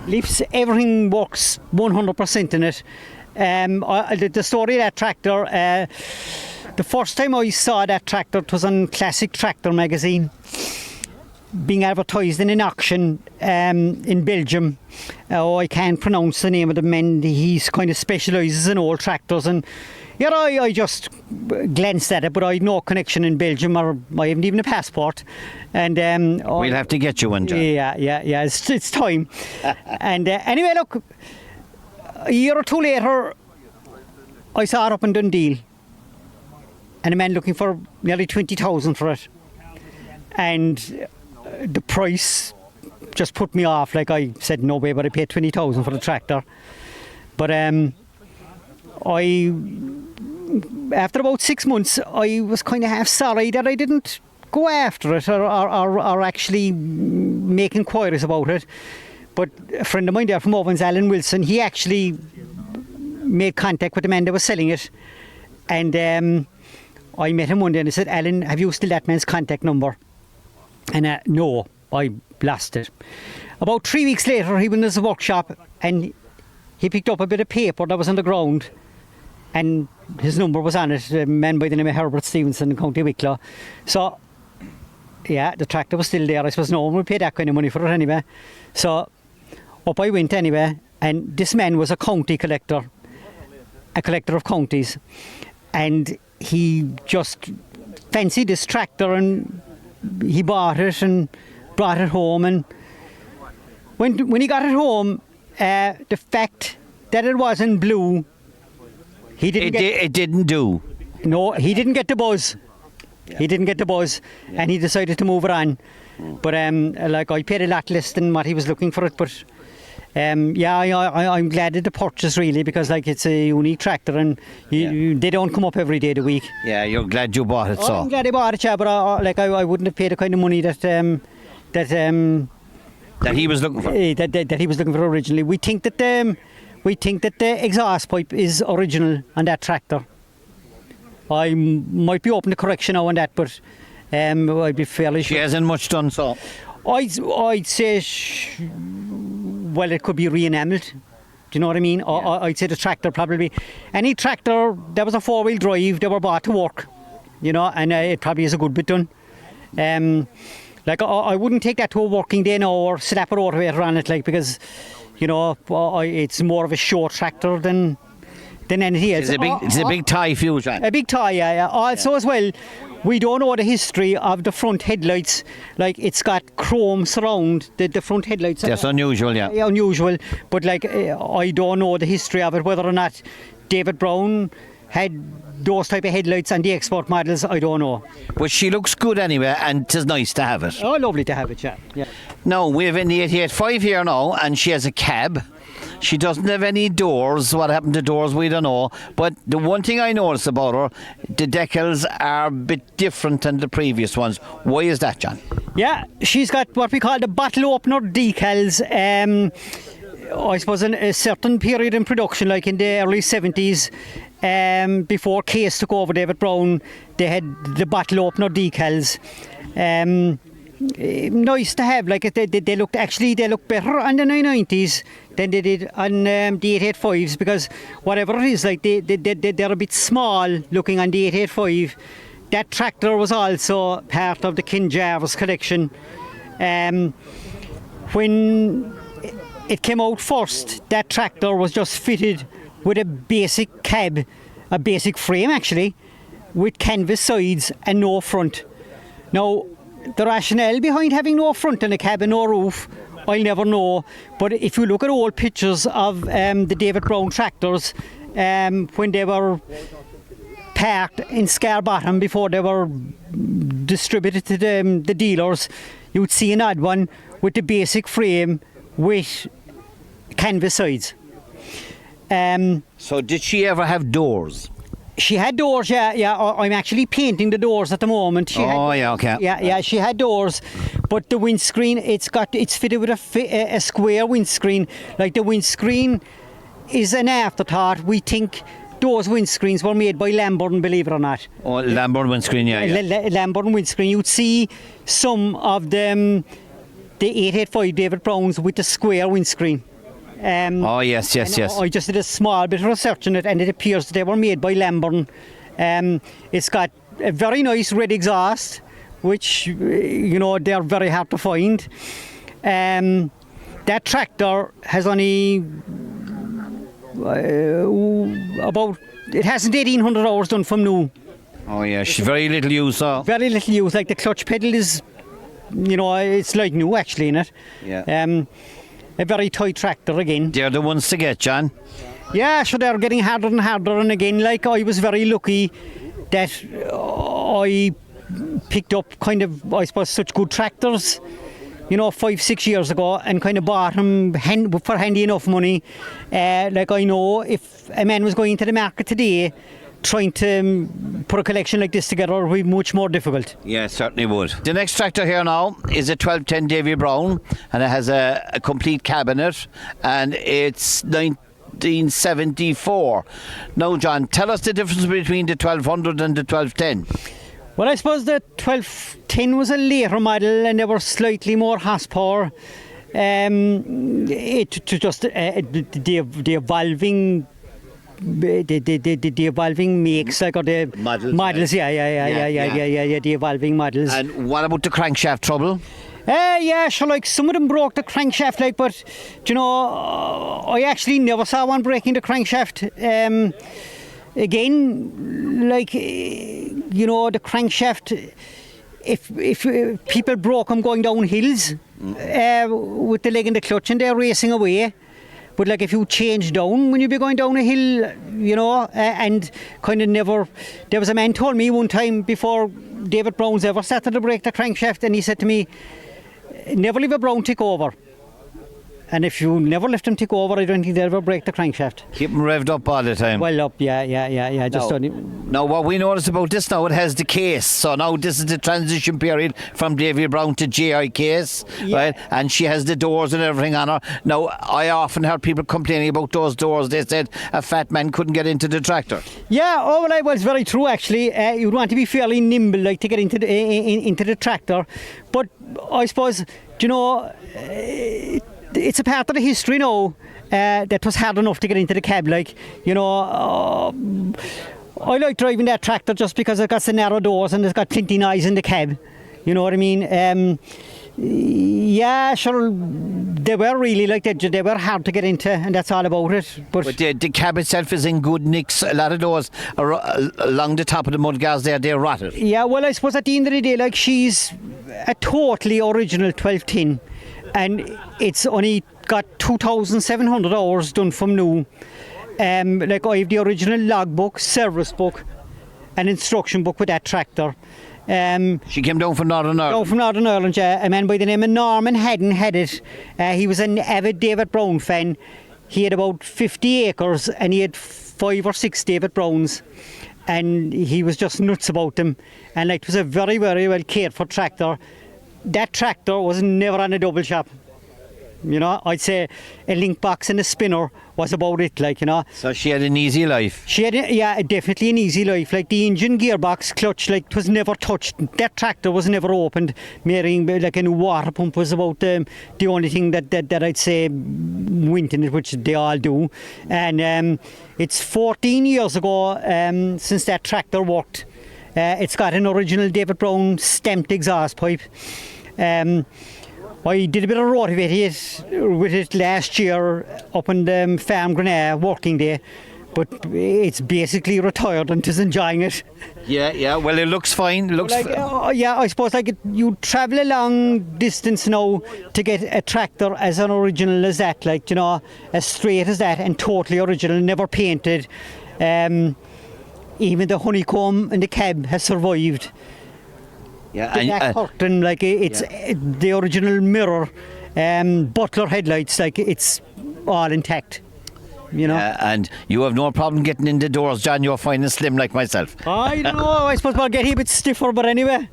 lifts, everything works 100% in it. The story of that tractor, the first time I saw that tractor, it was on Classic Tractor magazine, being advertised in an auction in Belgium. I can't pronounce the name of the man. He's kind of specialises in old tractors, and yeah, I just glanced at it, but I had no connection in Belgium, or I haven't even a passport. And we'll have to get you one, John. Yeah, it's time. And anyway, look, a year or two later, I saw it up in Dundee, and a man looking for nearly 20,000 for it, and the price just put me off. Like, I said, no way, but I paid 20,000 for the tractor. But after about 6 months, I was kind of half sorry that I didn't go after it or actually make inquiries about it. But a friend of mine there from Ovens, Alan Wilson, he actually made contact with the man that was selling it. And I met him one day and I said, Alan, have you still that man's contact number? And no, I lost it. About 3 weeks later, he went into the workshop and he picked up a bit of paper that was on the ground, and his number was on it, a man by the name of Herbert Stevenson in County Wicklow. So, yeah, the tractor was still there. I suppose no one would pay that kind of money for it anyway. So, up I went anyway, and this man was a county collector, a collector of counties, and he just fancied this tractor and he bought it and brought it home. And when he got it home, the fact that it wasn't blue, it didn't do. No, he didn't get the buzz. He didn't get the buzz, and he decided to move it on. But like, I paid a lot less than what he was looking for it. But yeah, I'm glad at the purchase really, because like, it's a unique tractor, and they don't come up every day of the week. Yeah, you're glad you bought it, so. I'm glad I bought it, yeah, but I wouldn't have paid the kind of money that he was looking for. That he was looking for originally. We think that the exhaust pipe is original on that tractor. I might be open to correction now on that, but I'd be fairly sure. She hasn't much done, so. I'd say, well, it could be re-enameled. Do you know what I mean? Yeah. I'd say the tractor probably. Any tractor that was a four-wheel drive, they were bought to work, you know, and it probably is a good bit done. Like, I wouldn't take that to a working day now or slap a rotavator on it, like, because, you know, it's more of a show tractor than anything else. It's a big tie fusion. A big tie, yeah. Also, as well, we don't know the history of the front headlights. Like, it's got chrome surround the front headlights. That's unusual, yeah. Unusual, but like, I don't know the history of it, whether or not David Brown had those type of headlights on the export models, I don't know. But she looks good anyway, and it's nice to have it. Oh, lovely to have it, yeah. Now, we have in the 885 here now, and she has a cab. She doesn't have any doors. What happened to doors, we don't know. But the one thing I noticed about her, the decals are a bit different than the previous ones. Why is that, John? Yeah, she's got what we call the bottle opener decals. I suppose in a certain period in production, like in the early 70s, before Case took over David Brown, they had the bottle opener decals. Nice to have, like they look better on the 990s than they did on the 885s, because whatever it is, like they're a bit small looking on the 885. That tractor was also part of the Ken Jarvis collection. When it came out first, that tractor was just fitted with a basic cab, a basic frame actually, with canvas sides and no front. Now, the rationale behind having no front and a cab and no roof, I'll never know. But if you look at old pictures of the David Brown tractors, when they were parked in Scarbottom before they were distributed to the dealers, you would see an odd one with the basic frame with canvas sides. So did she ever have doors? She had doors, yeah. I'm actually painting the doors at the moment. Okay. Yeah, she had doors, but the windscreen, it's fitted with a square windscreen. Like, the windscreen is an afterthought. We think those windscreens were made by Lamborn, believe it or not. Oh, Lamborn windscreen, yeah. Lamborn windscreen. You'd see some of them, the 885 David Browns with the square windscreen. Yes. I just did a small bit of research on it, and it appears that they were made by Lamborn. It's got a very nice red exhaust, which, they're very hard to find. That tractor has only it hasn't 1,800 hours done from new. Oh yeah, she's very little use, so. Very little use. Like, the clutch pedal is, it's like new actually in it. Yeah. A very tight tractor again. They're the ones to get, John. Yeah, so they're getting harder and harder. And again, like, I was very lucky that I picked up kind of, I suppose, such good tractors, 5-6 years ago, and kind of bought them for handy enough money. Like, I know if a man was going into the market today, trying to put a collection like this together would be much more difficult. Yeah, certainly would. The next tractor here now is a 1210 Davy Brown, and it has a complete cabinet, and it's 1974. Now, John, tell us the difference between the 1200 and the 1210. Well, I suppose the 1210 was a later model, and they were slightly more horsepower. The evolving the evolving makes, like, or the models, yeah, the evolving models. And what about the crankshaft trouble? Yeah, sure, like, some of them broke the crankshaft, like, but I actually never saw one breaking the crankshaft. Again, like, the crankshaft, if people broke them going down hills with the leg in the clutch and they're racing away. But, like, if you change down when you be going down a hill, and kind of never... There was a man told me one time before David Brown's ever started to break the crankshaft, and he said to me, never leave a Brown tick over. And if you never let them tick over, I don't think they'll ever break the crankshaft. Keep them revved up all the time. Well up, yeah. Just now, what we notice about this now, it has the case. So now this is the transition period from Davy Brown to GI case, right? And she has the doors and everything on her. Now, I often heard people complaining about those doors. They said a fat man couldn't get into the tractor. Yeah, well, it's very true, actually. You'd want to be fairly nimble, like, to get into the tractor. But I suppose, it's a part of the history now that was hard enough to get into the cab, like, I like driving that tractor just because it's got the narrow doors and it's got plenty noise in the cab, you know what I mean? Yeah, sure, they were really like that. They were hard to get into, and that's all about it. But the cab itself is in good nicks. A lot of those are along the top of the mudguards there, they're rotted. Yeah, well, I suppose at the end of the day, like, she's a totally original 1210. And it's only got 2,700 hours done from new. Like, I have the original logbook, service book, and instruction book with that tractor. She came down from Northern Ireland? Down from Northern Ireland, yeah. A man by the name of Norman Hadden had it. He was an avid David Brown fan. he had about 50 acres and he had 5 or 6 David Browns, and he was just nuts about them. And like, it was a very, very well cared for tractor. That tractor was never on a double shop. You know, I'd say a link box and a spinner was about it, like, you know. So she had an easy life. She had, yeah, definitely an easy life. Like the engine, gearbox, clutch, like, it was never touched. That tractor was never opened. Marrying, like, a new water pump was about the only thing that I'd say went in it, which they all do. And it's 14 years ago since that tractor worked. It's got an original David Brown stamped exhaust pipe. I did a bit of rotivating with it last year up in the farm Grenada working day, but it's basically retired and is enjoying it. Yeah, well, it looks fine. It looks Yeah, I suppose like you travel a long distance now to get a tractor as an original as that, like, you know, as straight as that and totally original, never painted. Even the honeycomb in the cab has survived. yeah, The black curtain, like, it's the original mirror, Butler headlights, like, it's all intact, you know. and you have no problem getting in the doors, John. You're fine and slim like myself. I don't know, I suppose I'll get a bit stiffer, but anyway.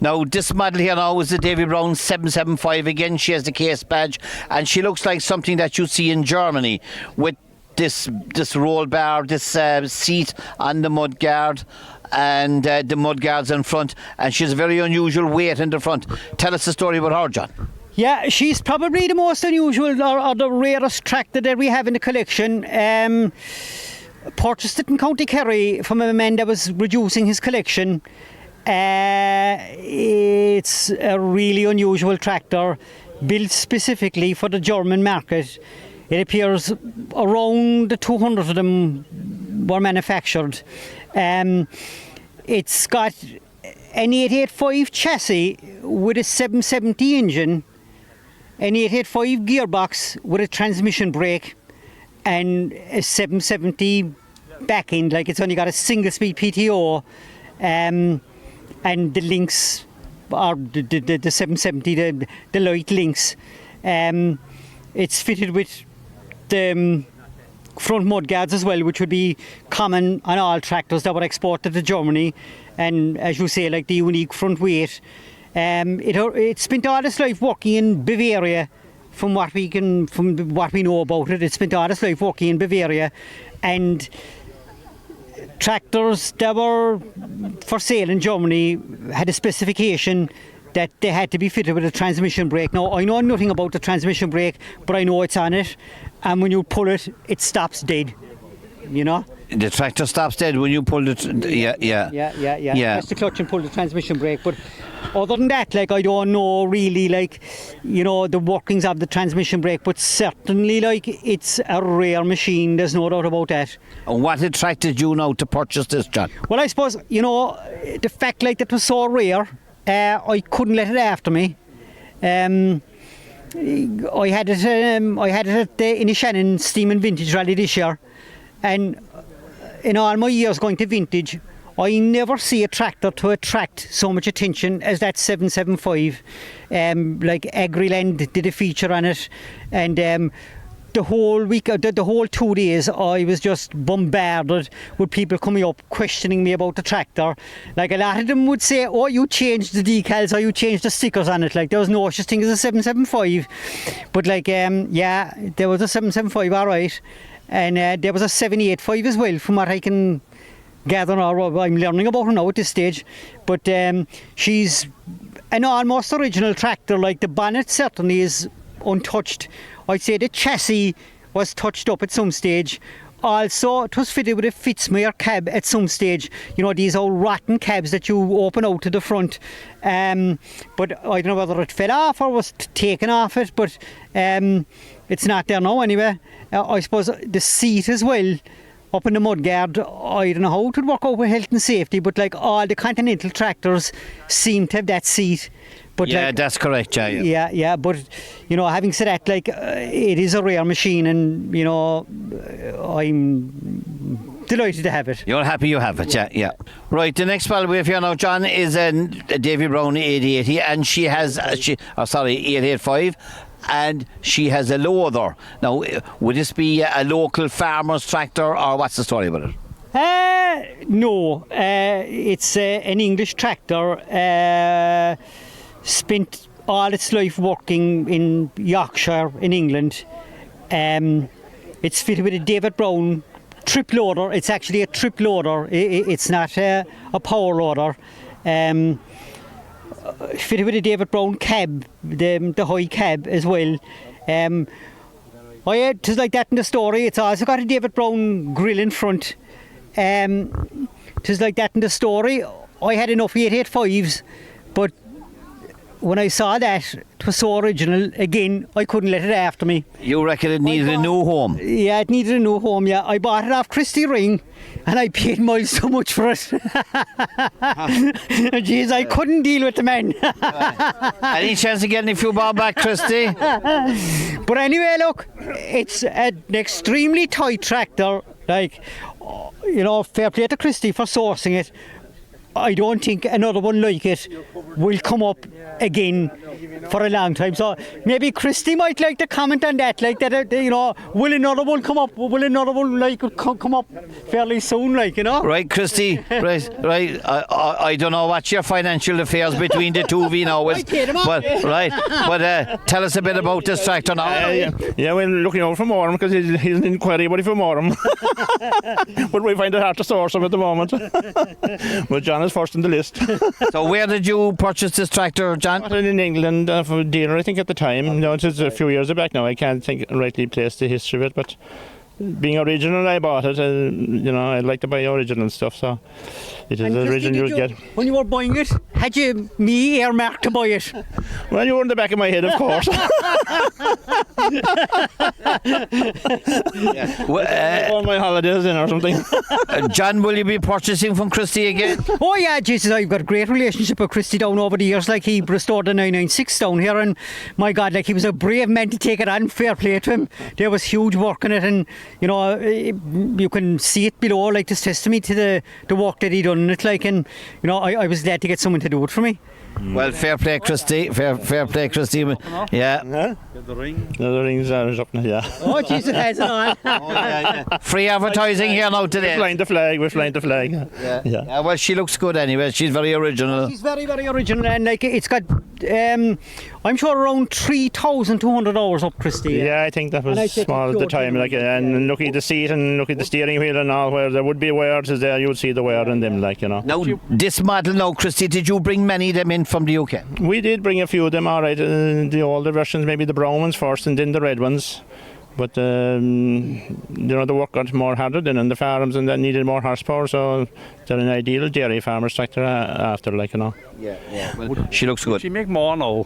Now, this model here now is the Davy Brown 775 again. She has the case badge, and she looks like something that you see in Germany with this roll bar, this seat on the mudguard, and the mudguards in front, and she's a very unusual weight in the front. Tell us the story about her, John. Yeah, she's probably the most unusual or the rarest tractor that we have in the collection. Purchased it in County Kerry from a man that was reducing his collection. It's a really unusual tractor, built specifically for the German market. It appears around 200 of them were manufactured. It's got an 885 chassis with a 770 engine, an 885 gearbox with a transmission brake, and a 770 back end. Like, it's only got a single speed PTO, and the links are the 770, the light links. It's fitted with the front mudguards as well, which would be common on all tractors that were exported to Germany, and as you say, like, the unique front weight. It spent all its life working in Bavaria, from what we know about it. It spent all its life working in Bavaria, and tractors that were for sale in Germany had a specification that they had to be fitted with a transmission brake. Now, I know nothing about the transmission brake, but I know it's on it, and when you pull it, it stops dead, you know? The tractor stops dead when you pull it. Yeah. Press the clutch and pull the transmission brake. But other than that, like, I don't know really, like, you know, the workings of the transmission brake, but certainly, like, it's a rare machine, there's no doubt about that. And what attracted you now to purchase this, John? Well, I suppose, you know, the fact, like, that it was so rare, I couldn't let it after me. I had it at the Inishannon Steam and Vintage Rally this year, and in all my years going to vintage, I never see a tractor to attract so much attention as that 775. Like, Agriland did a feature on it, and the whole week, the whole 2 days, I was just bombarded with people coming up questioning me about the tractor. Like, a lot of them would say, "Oh, you changed the decals or you changed the stickers on it." Like, there was no such thing as a 775. But, like, yeah, there was a 775, all right, and there was a 785 as well, from what I can gather, or I'm learning about her now at this stage. But she's an almost original tractor. Like, the bonnet certainly is untouched. I'd say the chassis was touched up at some stage. Also, it was fitted with a Fitzmyer cab at some stage. You know, these old rotten cabs that you open out to the front. But I don't know whether it fell off or was taken off it, but it's not there now anyway. I suppose the seat as well, up in the mudguard, I don't know how it would work out with health and safety, but, like, all the Continental tractors seem to have that seat. But, yeah, like, that's correct, yeah. Yeah, but, you know, having said that, like, it is a rare machine, and, you know, I'm delighted to have it. You're happy you have it, yeah. Right, the next model we have here now, John, is a Davy Brown 880, and she has, 885, and she has a loader. Now, would this be a local farmer's tractor, or what's the story with it? No, it's an English tractor. Spent all its life working in Yorkshire in England. It's fitted with a David Brown trip loader. It's actually a trip loader. It's not a power loader. Fitted with a David Brown cab, the high cab as well. It was like that in the story. It's also got a David Brown grill in front. It was like that in the story. I had enough 885s, but when I saw that it was so original, again, I couldn't let it after me. You reckon it needed a new home? Yeah, it needed a new home, yeah. I bought it off Christy Ring, and I paid miles so much for it. Jeez, I couldn't deal with the man. Any chance of getting a few bob back, Christy? But anyway, look, it's an extremely tight tractor. Like, you know, fair play to Christy for sourcing it. I don't think another one like it will come up again for a long time. So maybe Christy might like to comment on that, like that, you know, will another one come up? Will another one like come up fairly soon, like, you know? Right, Christy. Right. I don't know what's your financial affairs between the two of you now, but tell us a bit about this tractor now. Yeah, we're looking out for more because he's an inquiry for more. But we find it hard to source him at the moment. But John is first in the list. So where did you purchase this tractor, John? Bought it in England for a dealer, I think, at the time. No, it was a few years back now. I can't rightly place the history of it, but being original, I bought it. You know, I like to buy original stuff, so it is the original you get. When you were buying it, had you me earmarked to buy it? Well, you were in the back of my head, of course. On my holidays in or something. John, will you be purchasing from Christy again? Oh yeah, Jesus, I've got a great relationship with Christy down over the years. Like, he restored the 996 down here, and my God, like, he was a brave man to take it on. Fair play to him. There was huge work in it, and you know, you can see it below, like, this testimony to the work that he done in it, like, and you know, I was glad to get someone to do it for me. Well, fair play, Christy. Fair play, Christy. Yeah. Huh? The ring. The rings are up now, yeah. Oh, Jesus, it has it on. Free advertising here now today. We're flying the flag. Yeah. Well, she looks good anyway. She's very original. She's very, very original, and like, it's got, I'm sure around 3,200 hours up, Christy. Yeah, I think that was small at the time. Like, and looking at the seat and looking at the steering wheel and all, where there would be wears there, you would see the wear in them, like, you know. Now, this model now, Christy, did you bring many of them in from the UK? We did bring a few of them, all right. The older versions, maybe the brown ones first, and then the red ones. But you know, the work got more harder then in the farms, and that needed more horsepower. So they're an ideal dairy farmer's tractor after, like, you know. Yeah. Well, she looks good. She make more now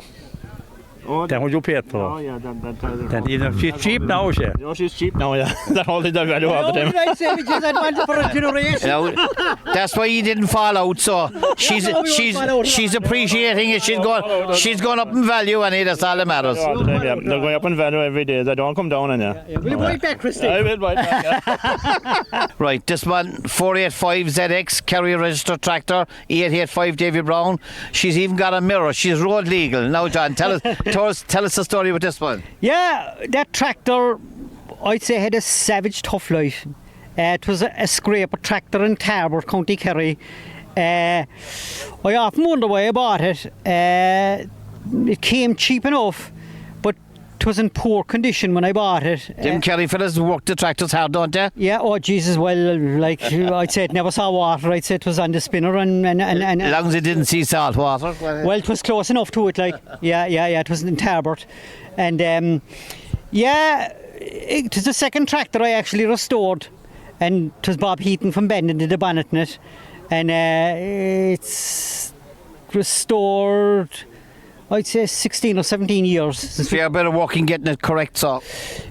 than what you paid for. Oh yeah, She's cheap now, she. No, she's cheap now, yeah. That all the value of the time. I say, which is advantage for a generation. You know, that's why he didn't fall out. So she's appreciating it. She's going up in value, and that's all that matters. Yeah, they're going up in value every day. They don't come down in there. Will you buy it back, Christy? I will buy it back, yeah. Right, this one, 485 ZX carrier registered tractor, 885 David Brown. She's even got a mirror. She's road legal. Now, John, tell us the story with this one. Yeah, that tractor, I'd say, had a savage tough life. It was a scraper tractor in Tarbert, County Kerry. I often wonder why I bought it. It came cheap enough, but it was in poor condition when I bought it. Them Kerry fellas work the tractors hard, don't they? Yeah, oh Jesus, well, like, I'd say it never saw water. I'd say it was on the spinner and As long as it didn't see salt water. well, it was close enough to it, like, yeah, it was in Tarbert. And it was the second tractor I actually restored, and it was Bob Heaton from Bendon did the bonnet in it, and it's restored, I'd say, 16 or 17 years. Fair bit of work in getting it correct, so.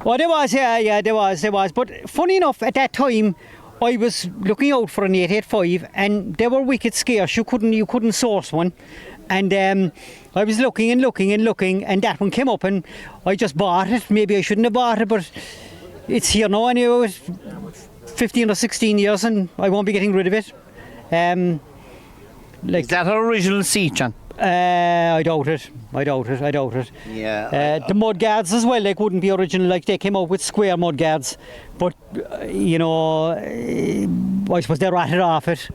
Oh, there was, yeah, there was. But funny enough, at that time, I was looking out for an 885, and they were wicked scarce. You couldn't source one, and I was looking, and that one came up, and I just bought it. Maybe I shouldn't have bought it, but it's here now anyway. 15 or 16 years, and I won't be getting rid of it. Is that her original seat, John? I doubt it. Yeah. The mud guards as well, like, wouldn't be original. Like, they came out with square mud guards, but you know, I suppose they ratted off it.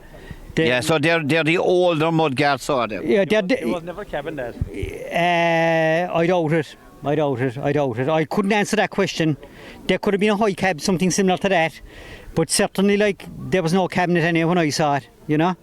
Yeah, so they're the older mud guards, so are they? Yeah, It was never cabin that. I doubt it. I couldn't answer that question. There could have been a high cab, something similar to that, but certainly, like, there was no cabinet anyway when I saw it, you know?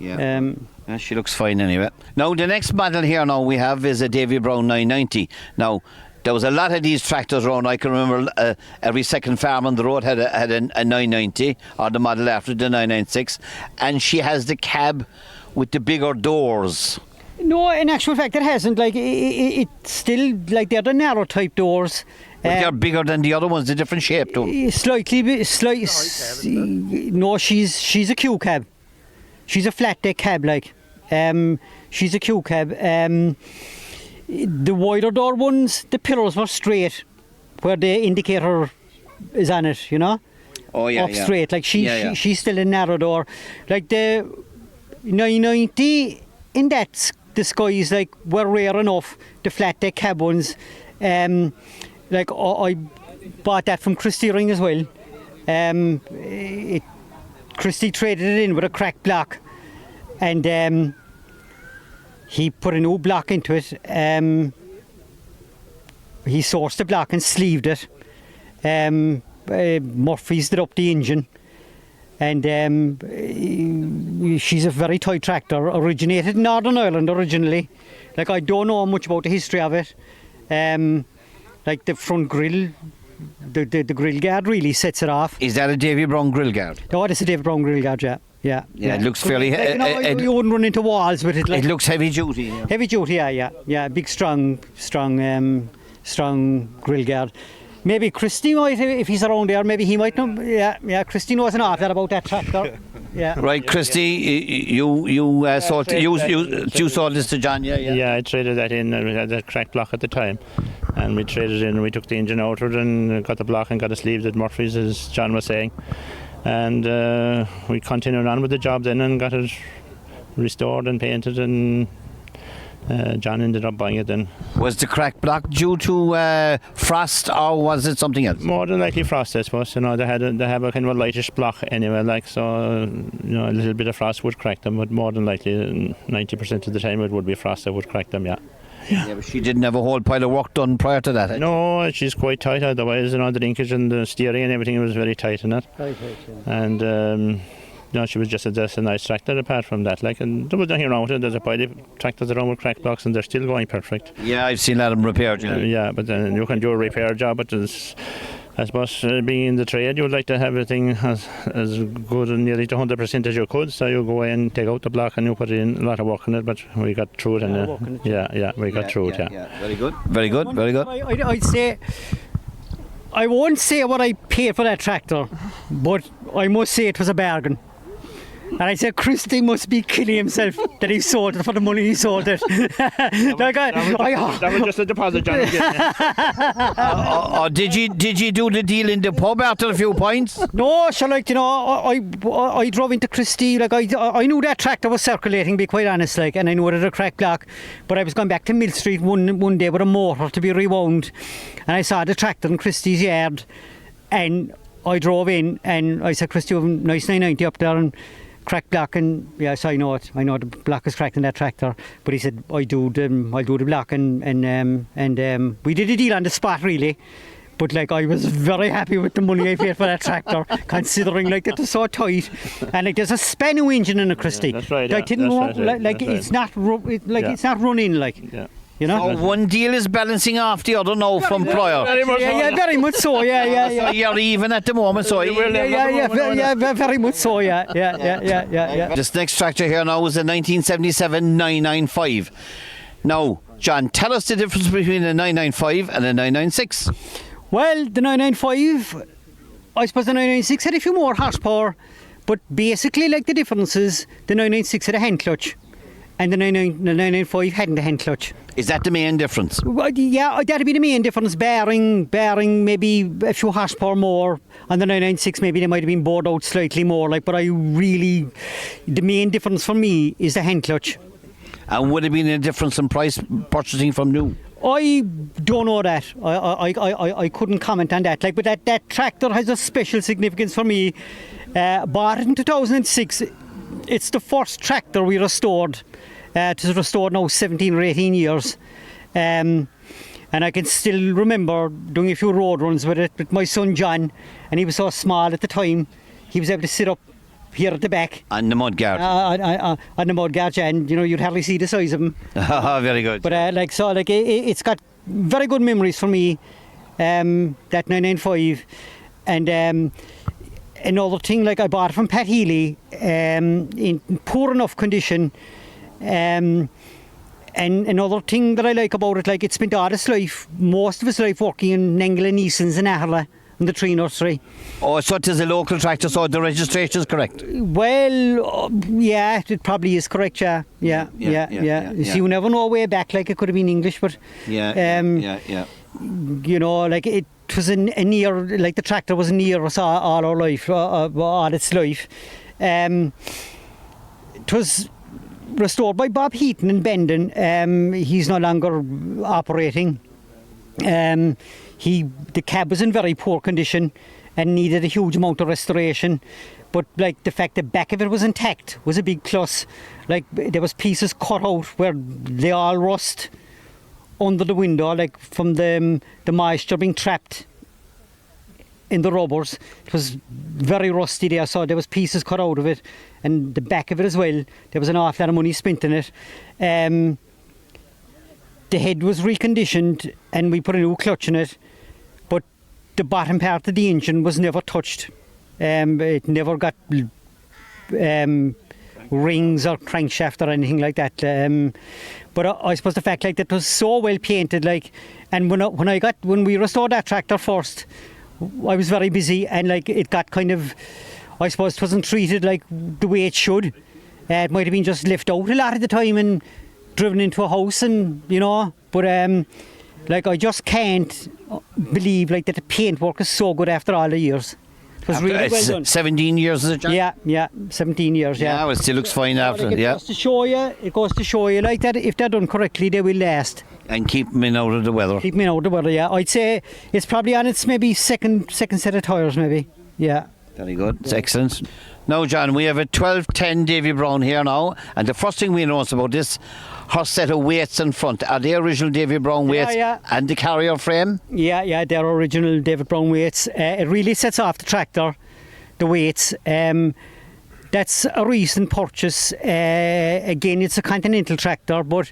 Yeah. Yeah, she looks fine anyway. Now, the next model here now we have is a Davy Brown 990. Now, there was a lot of these tractors around. I can remember every second farm on the road had a 990, or the model after the 996, and she has the cab with the bigger doors. No, in actual fact, it hasn't. Like, it's still, like, they're the narrow type doors. But they're bigger than the other ones, a different shape though. No, she's a Q cab. She's a flat deck cab, like. She's a Q cab. The wider door ones, the pillars were straight, where the indicator is on it, you know? Oh, yeah, Up straight. Like, she's still a narrow door. Like, the 990 in that disguise, like, were rare enough, the flat deck cab ones. Like, I bought that from Christy Ring as well. Christy traded it in with a cracked block, and he put a new block into it. He sourced the block and sleeved it. Murphy's did up the engine, and she's a very tight tractor. Originated in Northern Ireland originally. Like, I don't know much about the history of it. Like, the front grille, the grill guard really sets it off. Is that a Davy Brown grill guard? No, it's a Davy Brown grill guard, yeah. Yeah, it looks fairly... you wouldn't run into walls with it. Like, it looks heavy duty. Yeah. Heavy duty, yeah. Big, strong grill guard. Maybe Christy might, if he's around there, maybe he might know. Yeah, Christy knows an awful lot about that tractor. Yeah. Right, Christy, you sold this to John, yeah. Yeah, I traded that in. We had a cracked block at the time, and we traded in. We took the engine out and got the block and got it sleeved at Murphy's, as John was saying. And we continued on with the job then and got it restored and painted, and John ended up buying it then. Was the cracked block due to frost, or was it something else? More than likely frost, I suppose. You know, they have a kind of a lightish block anyway, like, so, you know, a little bit of frost would crack them, but more than likely 90% of the time it would be frost that would crack them, yeah. Yeah, but she didn't have a whole pile of work done prior to that. No, she's quite tight otherwise, you know, the linkage and the steering and everything was very tight in it. Yeah. And no, she was just a nice tractor apart from that. Like, and there was nothing wrong with it. There's a pile of tractors around with cracked blocks and they're still going perfect. Yeah, I've seen that in repaired. Yeah, but then you can do a repair job, but I suppose being in the trade, you would like to have everything as good and nearly to 100% as you could. So you go away and take out the block and you put in a lot of work on it, but we got through it. We got through it. Very good. I'd say, I won't say what I paid for that tractor, but I must say it was a bargain. And I said, Christy must be killing himself that he sold it for the money he sold it. That was just a deposit, John. Did you do the deal in the pub after a few pints? No, sure, like, you know, I drove into Christy, like, I knew that tractor was circulating, to be quite honest, like, and I knew it had a cracked block, but I was going back to Mill Street one day with a motor to be rewound, and I saw the tractor in Christy's yard, and I drove in, and I said, Christy, you have a nice 990 up there, and cracked block, and yes, I know it. I know the block is cracked in that tractor. But he said, I'll do the block, and we did a deal on the spot, really. But like, I was very happy with the money I paid for that tractor, considering like that was so tight, and like there's a spanu engine in a Christy. Yeah, that's right. Like, it's not it's not running like. Yeah. You know? So one deal is balancing off the other now from prior. Very much so. Yeah. So you're even at the moment, so Very much so. Yeah. This next tractor here now is a 1977 995. Now, John, tell us the difference between a 995 and a 996. Well, the 995, I suppose the 996 had a few more horsepower, but basically, like, the difference is the 996 had a hand clutch, and the 995 hadn't a hand clutch. Is that the main difference? Well, yeah, that'd be the main difference, bearing maybe a few horsepower more. On the 996, maybe they might have been bored out slightly more. Like, but the main difference for me is the hand clutch. And would it be a difference in price purchasing from new? I don't know that. I couldn't comment on that. Like, but that tractor has a special significance for me. Bought in 2006. It's the first tractor we restored. It's restored now 17 or 18 years. And I can still remember doing a few road runs with it with my son John, and he was so small at the time, he was able to sit up here at the back. On the mud guard. On the mud guard, and you'd hardly see the size of him. Very good. But it's got very good memories for me, that 995. And another thing, like I bought it from Pat Healy, in poor enough condition. And another thing that I like about it, like, it's spent all its life, most of its life, working in Neill and Eason's in Aherla, in the tree nursery. Oh, so it is a local tractor, so the registration is correct? Well, yeah, it probably is correct, yeah. You see, you never know way back, like, it could have been English, but... Yeah. Like, it was a near, like, the tractor was near us all our life, all its life. It was restored by Bob Heaton in Bendon. He's no longer operating. The cab was in very poor condition and needed a huge amount of restoration, but like the fact the back of it was intact was a big plus. Like, there was pieces cut out where they all rust under the window, like from the moisture being trapped in the rubbers. It was very rusty there, so there was pieces cut out of it, and the back of it as well. There was an awful lot of money spent in it. The head was reconditioned and we put a new clutch in it, but the bottom part of the engine was never touched. It never got rings or crankshaft or anything like that. But I suppose the fact, like, that was so well painted, like, and when we restored that tractor first, I was very busy, and like, it got kind of, I suppose it wasn't treated like the way it should. It might have been just left out a lot of the time and driven into a house, and but like, I just can't believe, like, that the paintwork is so good after all the years. It was really well done. 17 years, is it, John? Yeah, 17 years, yeah. Yeah, it still looks fine after, It goes to show you, like, that if they're done correctly, they will last. And keep them in out of the weather. Keep them in out of the weather, yeah. I'd say it's probably on its maybe second set of tyres, maybe. Yeah. Very good. It's excellent. Now, John, we have a 1210 Davy Brown here now, and the first thing we notice about this, her set of weights in front. Are they original Davy Brown weights? Yeah. And the carrier frame? Yeah, they're original David Brown weights. It really sets off the tractor, the weights. That's a recent purchase. Again, it's a Continental tractor, but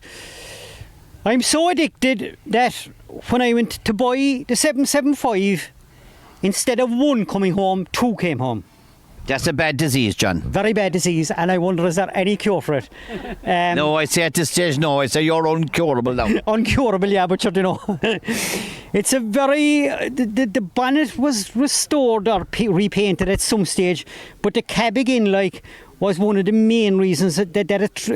I'm so addicted that when I went to buy the 775, instead of one coming home, two came home. That's a bad disease, John. Very bad disease, and I wonder, is there any cure for it? No, I say at this stage, no. I say you're uncurable now. Uncurable, yeah, but it's a very... The bonnet was restored or repainted at some stage, but the cab again, like, was one of the main reasons that it,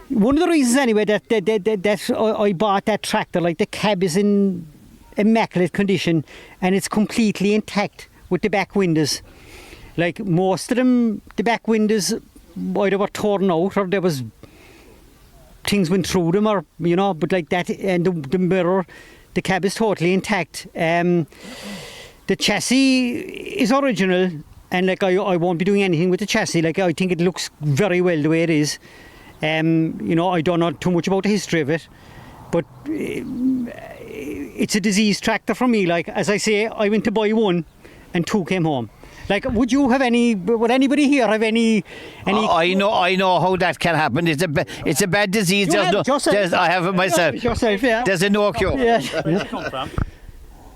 one of the reasons anyway that I bought that tractor. Like, the cab is in immaculate condition and it's completely intact with the back windows. Like, most of them, the back windows either were torn out or there was things went through them, or but like that, and the mirror, the cab is totally intact. The chassis is original, and like, I won't be doing anything with the chassis. Like, I think it looks very well the way it is. I don't know too much about the history of it, but it's a diseased tractor for me. Like, as I say, I went to buy one and two came home. Like, would anybody here have any? I know how that can happen. It's a bad disease. I have it myself. Yourself, yeah. There's a no cure. Yeah.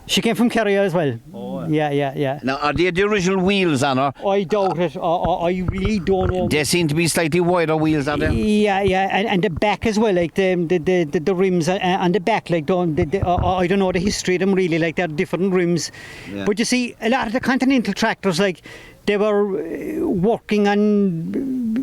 She came from Kerry as well. Oh, Yeah. Now, are they the original wheels on her? I doubt it. I really don't know. They seem to be slightly wider wheels, are they? Yeah, and the back as well, like the rims on the back, like, I don't know the history of them really, like, they're different rims. Yeah. But you see, a lot of the Continental tractors, like, they were working on,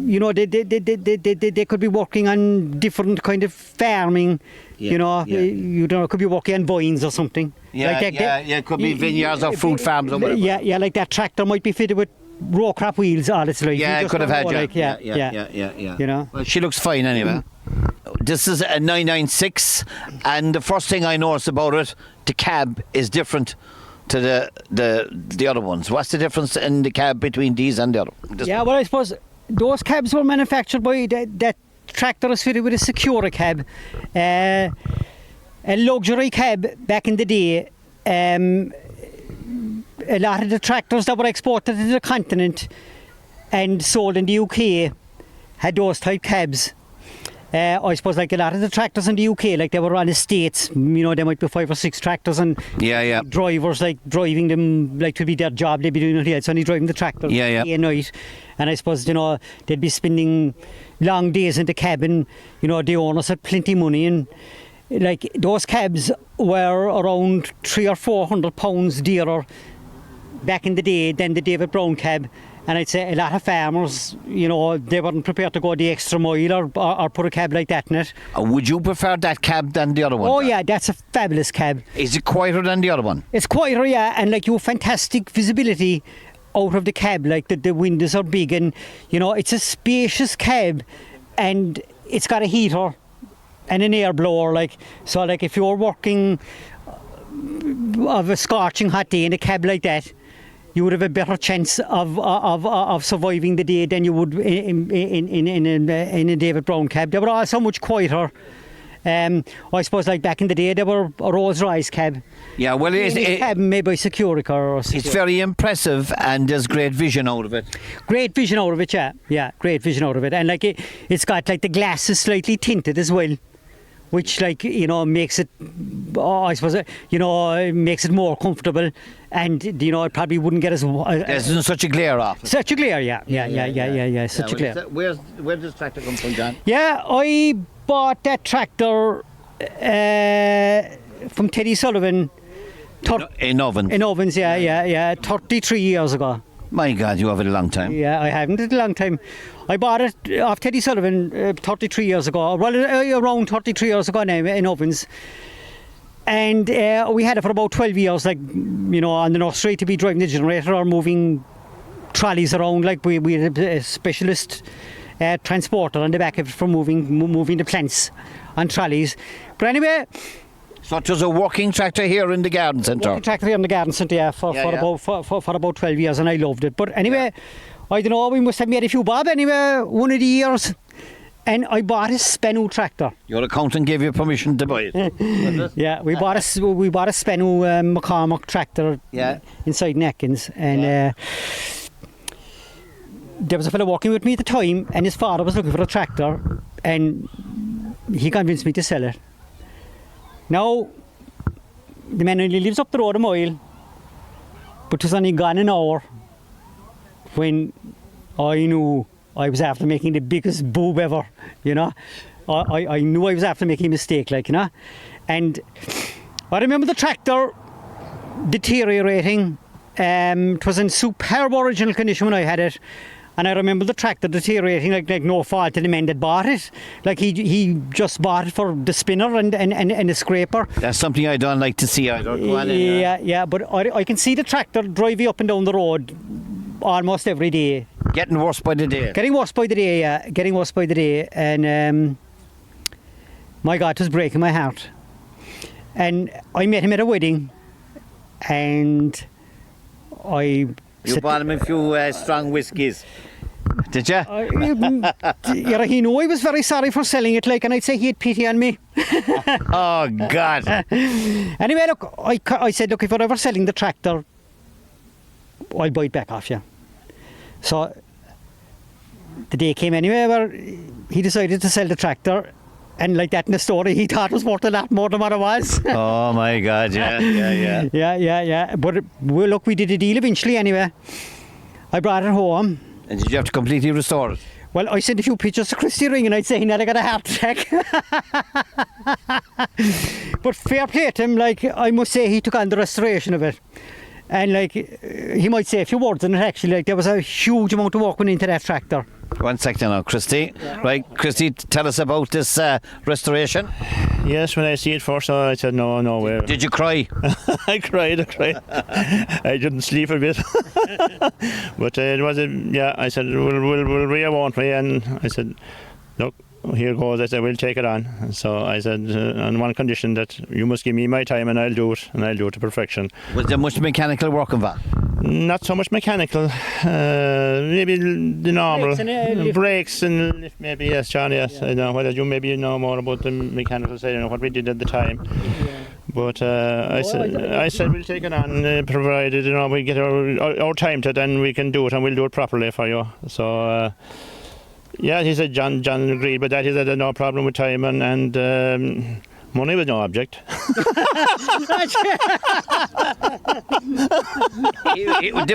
they could be working on different kind of farming. It could be working on vines or something. Yeah, like that, it could be vineyards or fruit farms or whatever. Yeah, like that tractor might be fitted with row crop wheels all its life. Yeah, You I just could have don't had know, you. Yeah. You know. Well, she looks fine anyway. This is a 996, and the first thing I noticed about it, the cab is different to the other ones. What's the difference in the cab between these and the other? Yeah, well, I suppose those cabs were manufactured by that tractor is fitted with a Secura cab, a luxury cab back in the day. A lot of the tractors that were exported to the continent and sold in the UK had those type cabs. I suppose like a lot of the tractors in the UK, like they were on estates, you know, there might be 5 or 6 tractors and drivers like driving them like to be their job, they'd be doing it else, only driving the tractor day and night. And I suppose, you know, they'd be spending long days in the cabin, you know, the owners had plenty of money, and like those cabs were around 300 or 400 pounds dearer back in the day than the David Brown cab. And I'd say a lot of farmers, you know, they weren't prepared to go the extra mile or put a cab like that in it. Would you prefer that cab than the other one? Oh yeah, that's a fabulous cab. Is it quieter than the other one? It's quieter, yeah, and like you have fantastic visibility out of the cab, like the windows are big, and you know, it's a spacious cab, and it's got a heater and an air blower, like, so like if you're working of a scorching hot day in a cab like that, you would have a better chance of surviving the day than you would in a David Brown cab. They were all so much quieter. I suppose like back in the day they were a Rolls Royce cab. Yeah, well, cab made by Securica or Securica. It's very impressive, and there's great vision out of it. Great vision out of it, yeah, great vision out of it, and like it's got like the glass is slightly tinted as well, which, like, you know, makes it, I suppose, you know, it makes it more comfortable, and you know, it probably wouldn't get as There's such a glare off it. such a glare, yeah, such a glare. Where does this tractor come from, John? Yeah, I bought that tractor from Teddy Sullivan. In Ovens. In Ovens, yeah, 33 years ago. My God, you have it a long time. Yeah, I haven't it a long time. I bought it off Teddy Sullivan 33 years ago. Well, around 33 years ago now in Ovens. And we had it for about 12 years, like, you know, on the North Street to be driving the generator or moving trolleys around. Like we had a specialist transporter on the back of it for moving the plants on trolleys. But anyway, so it was a working tractor here in the garden centre. Working tractor here in the garden centre, yeah, for about 12 years, and I loved it. But anyway, I don't know, we must have made a few bob anyway one of the years, and I bought a Spenu tractor. Your accountant gave you permission to buy it. Yeah, we bought a Spenu McCormick tractor inside Neckins, and there was a fellow working with me at the time, and his father was looking for a tractor, and he convinced me to sell it. Now, the man only lives up the road a mile, but was only gone an hour when I knew I was after making the biggest boob ever, you know. I knew I was after making a mistake, like, you know. And I remember the tractor deteriorating. It was in superb original condition when I had it. And I remember the tractor deteriorating like no fault to the man that bought it. Like he just bought it for the spinner and the scraper. That's something I don't like to see either. Yeah, but I can see the tractor driving up and down the road almost every day. Getting worse by the day. Getting worse by the day, yeah. Getting worse by the day. And my God, it was breaking my heart. And I met him at a wedding, and You bought him a few strong whiskies. Did you? He knew I was very sorry for selling it, like, and I'd say he had pity on me. Oh, God. Anyway, look, I said, look, if you're ever selling the tractor, I'll buy it back off you. So the day came anyway where he decided to sell the tractor, and like that in the story, he thought it was worth a lot more than what it was. Oh, my God, yeah. Yeah. But well, look, we did a deal eventually anyway. I brought it home. And did you have to completely restore it? Well, I sent a few pictures to Christy Ring, and I'd say that I got a heart attack. But fair play to him, like, I must say he took on the restoration of it. And like, he might say a few words, and actually, like, there was a huge amount of work went into that tractor. 1 second now, Christy. Right, Christy, tell us about this restoration. Yes, when I see it first, I said, no way. Did you cry? I cried. I didn't sleep a bit. But it was, I said, will we or won't we? And I said, look, here goes. I said, we'll take it on. And so I said, on one condition, that you must give me my time and I'll do it to perfection. Was there much mechanical work involved? Not so much mechanical, maybe the normal brakes and lift, maybe. Yes, John. Yes, I know. Whether you maybe know more about the mechanical side, what we did at the time. But I said we'll take it on, provided we get our time to it, and we can do it, and we'll do it properly for you. So. Yeah, he said John agreed, but that he said no problem with time and money was no object.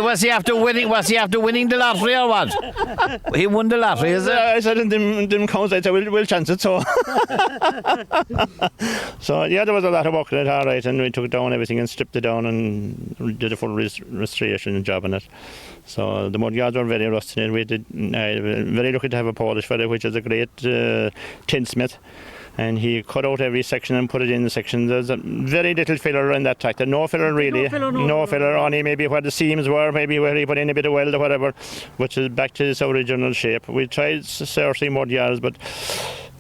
Was he after winning the lottery or what? He won the lottery, is it? I said in them counts, I said we'll chance it. So, so yeah, there was a lot of work in it, all right, and we took down everything and stripped it down and did a full restoration job on it. So the mudguards were very rusty. We did very lucky to have a Polish fellow, which is a great tinsmith. And he cut out every section and put it in the section. There's a very little filler in that tractor. No filler really. No filler, only maybe where the seams were, maybe where he put in a bit of weld or whatever, which is back to its original shape. We tried searching mud yards, but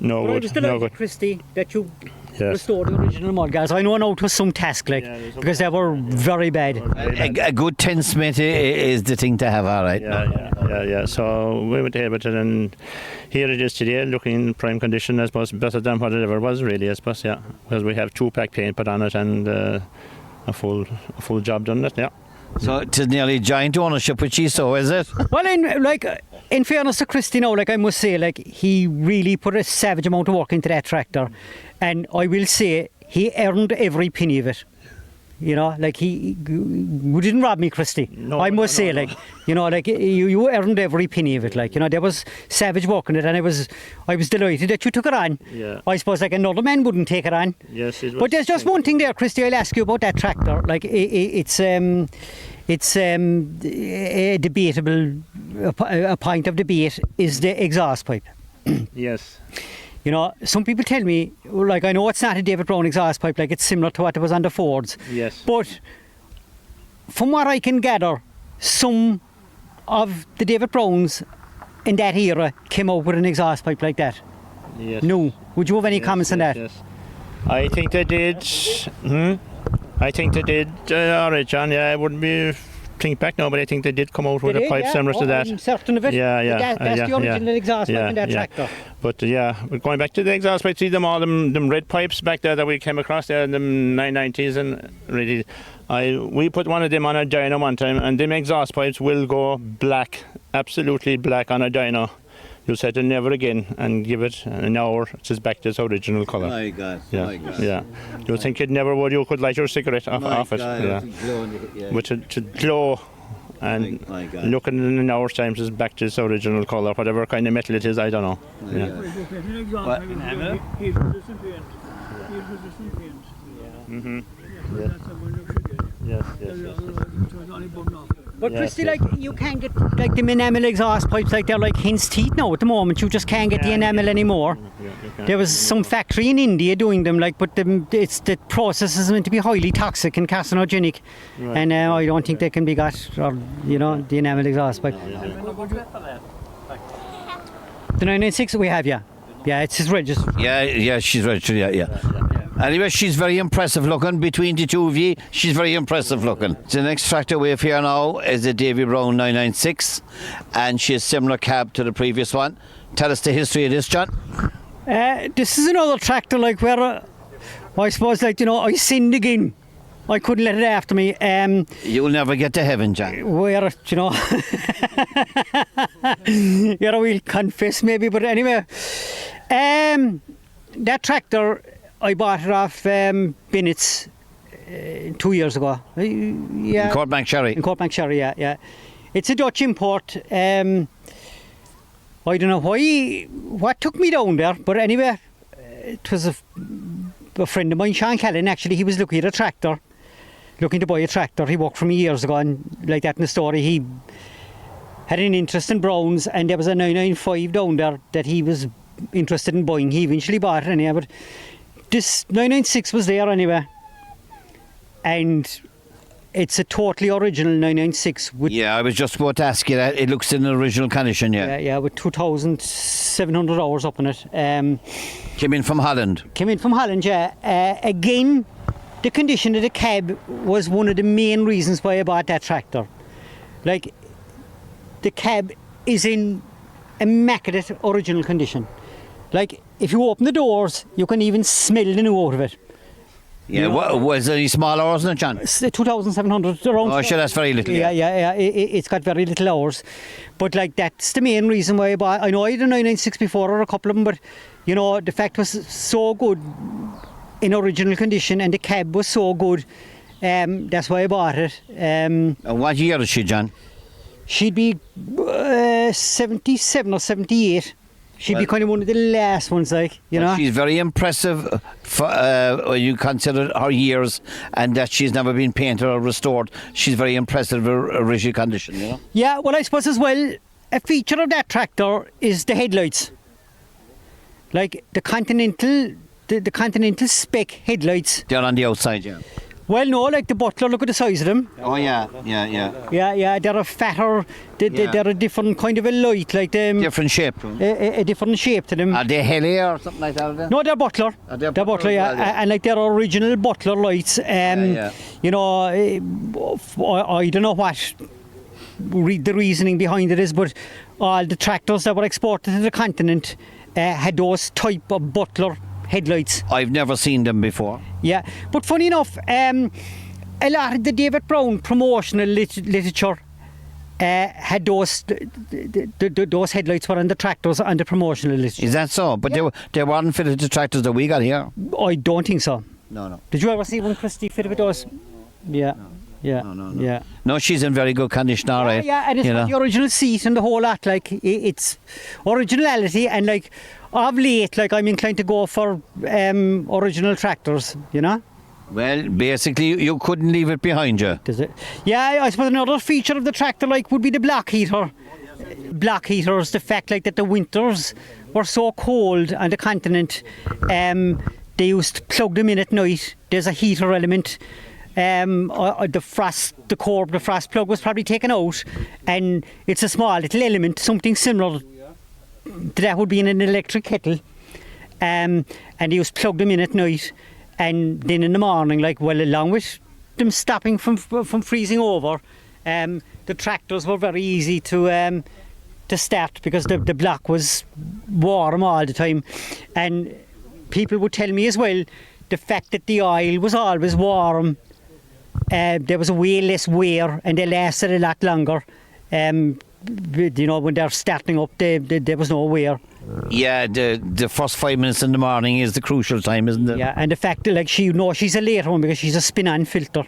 no good. No good. Christy, that you restored the original mud guards. I know now it was some task, because they were very bad. A good tinsmith is the thing to have, all right. Yeah. So we went ahead with it, and here it is today, looking in prime condition, I suppose, better than what it ever was, really, I suppose, yeah. Because we have 2-pack paint put on it and a full job done it, yeah. So it is nearly giant ownership with you, so is it? Well, in fairness to Christy now, I must say, he really put a savage amount of work into that tractor, and I will say he earned every penny of it. You didn't rob me, Christy. No, I must say, no. you earned every penny of it. There was savage work in it, and I was delighted that you took it on. Yeah. I suppose another man wouldn't take it on. Yes, it was. But there's just one thing there, Christy. I'll ask you about that tractor. It's a debatable. A point of debate is the exhaust pipe. Yes. Some people tell me, I know it's not a David Brown exhaust pipe, it's similar to what was on the Fords. Yes. But from what I can gather, some of the David Browns in that era came out with an exhaust pipe like that. Yes. No. Would you have any comments on that? Yes. I think they did. I think they did. All right, John. Yeah, I wouldn't be. Think back now, but I think they did come out with a pipe similar to that. I'm certain of it. Yeah. That's the original exhaust pipe in that tractor. But going back to the exhaust pipes, see them red pipes back there that we came across there in the 990s, and really, we put one of them on a dyno one time, and them exhaust pipes will go black, absolutely black on a dyno. You'll say to never again, and give it an hour, it's back to its original colour. My God. Yeah. You'll think it never would. You could light your cigarette off it. But to glow and looking in an hour's time, it's back to its original colour, whatever kind of metal it is, I don't know. Yes. But Christy, you can't get the enamel exhaust pipes they're like hen's teeth now at the moment. You just can't get the enamel anymore. There was some factory in India doing them, but the process is meant to be highly toxic and carcinogenic, and I don't think they can be got, the enamel exhaust pipe. The 996 we have, yeah, it's his registered. Yeah, she's registered. Yeah. Anyway, she's very impressive looking. Between the two of you, she's very impressive looking. The next tractor we have here now is a Davy Brown 996, and she has similar cab to the previous one. Tell us the history of this, John. This is another tractor where I suppose I sinned again. I couldn't let it after me. You'll never get to heaven, John. Where, I will confess maybe, but anyway. That tractor, I bought it off Bennett's 2 years ago. In Cork Sherry. In Cork Sherry, yeah. It's a Dutch import. I don't know what took me down there, but anyway, it was a friend of mine, Sean Callan, actually, he was looking at a tractor. looking to buy a tractor. He worked for me years ago, and like that in the story, he had an interest in Browns, and there was a 995 down there that he was interested in buying. He eventually bought it anyway, but this 996 was there anyway, and it's a totally original 996 with Yeah, I was just about to ask you that. It looks in original condition, yeah. with 2,700 hours up on it. Came in from Holland. Came in from Holland, yeah. Again, the condition of the cab was one of the main reasons why I bought that tractor. Like, the cab is in immaculate original condition. Like, if you open the doors, you can even smell the new out of it. Yeah, was there any small hours in it, John? It's 2,700 around. Oh, sure, that's very little. Yeah. It's got very little hours. But, like, that's the main reason why I bought. I know I had a 996 before, or a couple of them, but, you know, the fact was so good in original condition, and the cab was so good. That's why I bought it. What year is she, John? She'd be 77 or 78. She'd be kind of one of the last ones, like, you know. She's very impressive for you consider her years, and that she's never been painted or restored. She's very impressive in original condition, you know. Yeah, well, I suppose as well, a feature of that tractor is the headlights. Like the Continental spec headlights. They're on the outside, yeah. Well, no, like the Butler, look at the size of them. Oh, yeah. Yeah, they're a fatter, they're a different kind of a light, like them. Different shape. A different shape to them. Are they Fehilly or something like that? Are they? No, they're Butler. They're Butler, yeah. as well, yeah. And like they're original Butler lights. You know, I don't know what the reasoning behind it is, but all the tractors that were exported to the continent had those type of Butler headlights. I've never seen them before. Yeah, but funny enough, a lot of the David Brown promotional literature had those headlights were on the tractors and the promotional literature. Is that so? But they weren't fitted to tractors that we got here. I don't think so. No. Did you ever see one, Christy, fitted with those? Yeah. No. Yeah. No. Yeah. No, she's in very good condition, all right. Yeah, and it's got the original seat and the whole lot. Like, it's originality, and like, of late, like, I'm inclined to go for original tractors, you know? Well, basically, you couldn't leave it behind you. Does it? Yeah, I suppose another feature of the tractor, like, would be the block heater. Block heaters, the fact, like, that the winters were so cold on the continent, they used to plug them in at night. There's a heater element. The frost plug was probably taken out, and it's a small little element, something similar to that would be in an electric kettle, and they used to plug them in at night, and then in the morning, like, well, along with them stopping from freezing over, the tractors were very easy to start because the block was warm all the time, and people would tell me as well the fact that the oil was always warm. There was a way less wear, and they lasted a lot longer. You know, when they're starting up, there was no wear. Yeah, the first 5 minutes in the morning is the crucial time, isn't it? Yeah, and the fact that, like, she's a later one because she's a spin-on filter.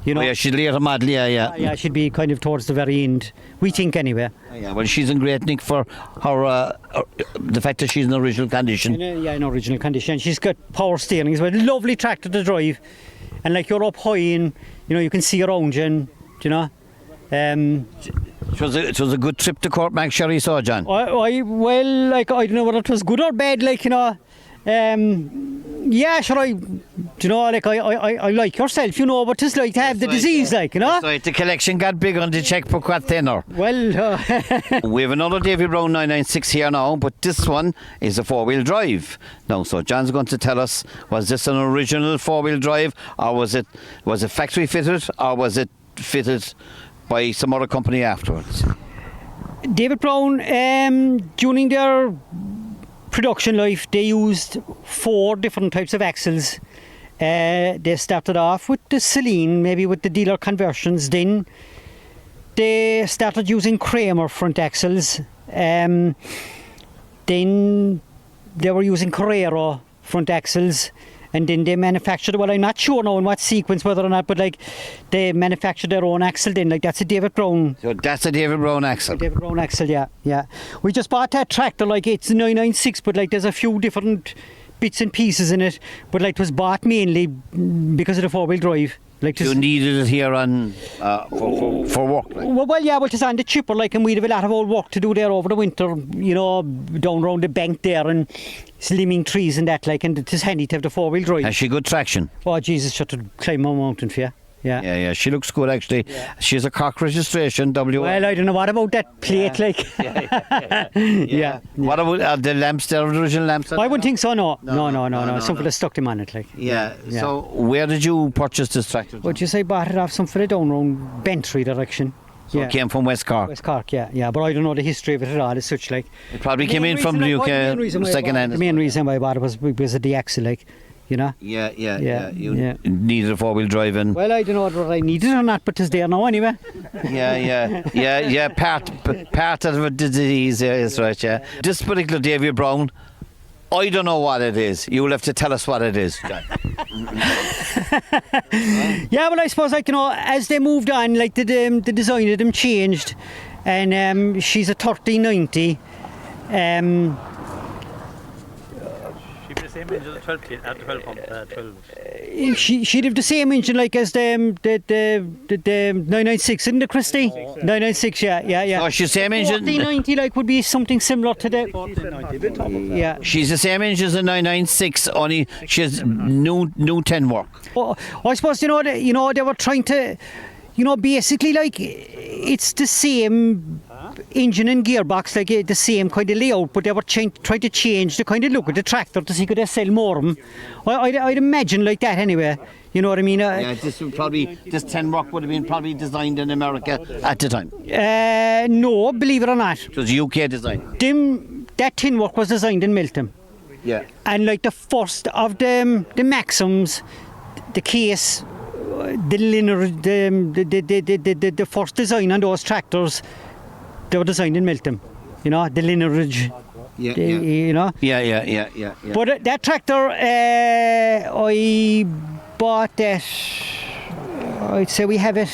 You know. Oh, yeah, she's later model, yeah. Yeah, she'd be kind of towards the very end. We think anyway. Yeah, well, she's in great nick for her the fact that she's in original condition. In original condition. She's got power steering as well. Lovely tractor to drive. And like, you're up high and, you know, you can see around you, and, you know. It was a good trip to Cork, Mac, sure you saw, John. Well, like, I don't know whether it was good or bad, like, you know. Yeah, sure, you know, like, I like yourself, you know, what it's like to have the disease, like, you know. So the collection got bigger and the checkbook got thinner. Well, we have another David Brown 996 here now, but this one is a four-wheel drive. Now, so John's going to tell us, was this an original four-wheel drive, or was it factory fitted, or was it fitted by some other company afterwards? David Brown, during their production life, they used 4 different types of axles. They started off with the Celine, maybe with the dealer conversions. Then they started using Kramer front axles. Then they were using Carrero front axles. And then they manufactured, well, I'm not sure now in what sequence, whether or not, but like, they manufactured their own axle then. Like, that's a David Brown. So that's a David Brown axle. A David Brown axle, yeah. We just bought that tractor, like, it's a 996, but like, there's a few different bits and pieces in it. But like, it was bought mainly because of the four-wheel drive. Like You needed it here on for work. Like. well, yeah, well, it's on the chipper, like, and we'd have a lot of old work to do there over the winter, you know, down round the bank there and slimming trees and that, like, and it is handy to have the 4-wheel drive. Has she good traction? Oh, Jesus, she had to climb a mountain for you. Yeah. Yeah, she looks good actually. She has a Cork registration, W. Well, I don't know what about that plate, like. Yeah. What about the lamps, the original lamps? I wouldn't think so, no. No. Some fella stuck them on it, like. Yeah. So where did you purchase this tractor? Would you say bought it off some fella down round Bentry direction? So it came from West Cork. West Cork, yeah. But I don't know the history of it at all as such, like. It probably came in from the UK second hand. The main reason why I bought it was because of the axle, like. You know? Yeah. You needed a 4-wheel drive in. Well, I don't know whether I need it or not, but it's there now anyway. Yeah. Part of the disease is right. Yeah. This particular Davy Brown, I don't know what it is. You'll have to tell us what it is. Yeah, well, I suppose, like, you know, as they moved on, like the design of them changed, and she's a 3090. Same engine, 12 pump, 12. She'd have the same engine like as the 996, isn't it, Christy? 996, yeah. Oh, she's the same engine. 4090 like would be something similar to the. Yeah. She's the same engine as a 996, only she's new 10 work. Oh, I suppose you know they were trying to, basically like it's the same engine and gearbox, like the same kind of layout, but they were trying to change the kind of look of the tractor to see could they sell more of them. I'd imagine like that anyway. You know what I mean? This 10 work would have been probably designed in America at the time. No, believe it or not. It was UK design. That tin work was designed in Milton. Yeah. And like the first of the Maxims, the case, the linear, the first design on those tractors, they were designed in Milton, the lineage. Yeah. But that tractor, I bought that. I'd say we have it.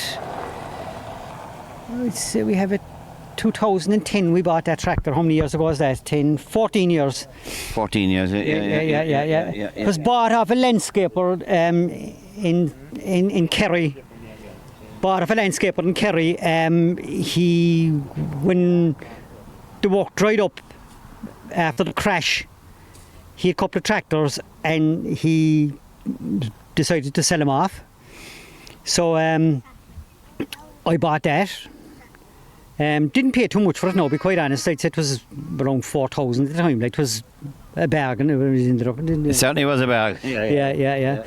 2010. We bought that tractor. How many years ago was that? 14 years. 14 years. Yeah. It was bought off a landscaper in Kerry. Bought off a landscaper in Kerry. When the work dried up after the crash, he had a couple of tractors and he decided to sell them off. So I bought that. Didn't pay too much for it, no, to be quite honest. I'd say it was around 4,000 at the time. Like, it was a bargain. It certainly was a bargain. Yeah.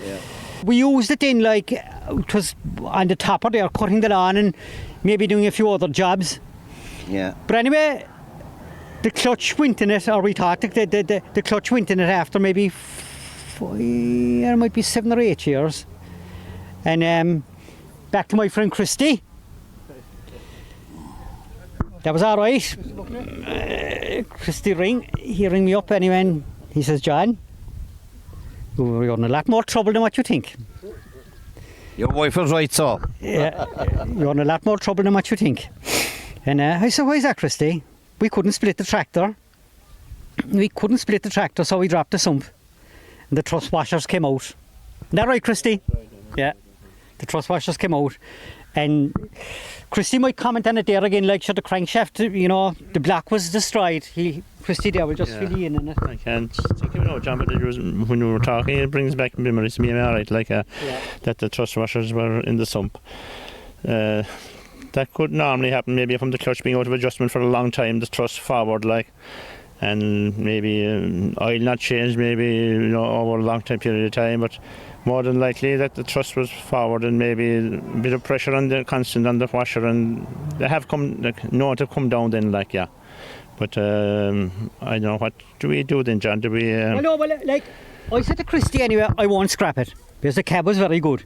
We used it in, like, it was on the topper there, cutting the lawn and maybe doing a few other jobs. Yeah. But anyway, the clutch went in it, or we thought the clutch went in it after maybe it might be 7 or 8 years. And back to my friend Christy. That was all right. Christy he rang me up anyway and he says, John, you're in a lot more trouble than what you think. Your wife was right, so. Yeah, you're in a lot more trouble than what you think. And I said, why is that, Christy? We couldn't split the tractor. So we dropped the sump. And the truss washers came out. Is that right, Christy? Yeah. The truss washers came out. And Christy might comment on it there again, like, the crankshaft, the block was destroyed. Christy there will just fill you in it. I can't think of John, but when we were talking, it brings back memories to me, alright, like that the truss washers were in the sump. That could normally happen, maybe from the clutch being out of adjustment for a long time, the truss forward, like, and maybe oil not changed, maybe over a long time period of time, but more than likely that the truss was forward and maybe a bit of pressure on the washer, and they have come down then, like, yeah. But I don't know, what do we do then, John? Do we? Like I said to Christy anyway, I won't scrap it because the cab was very good.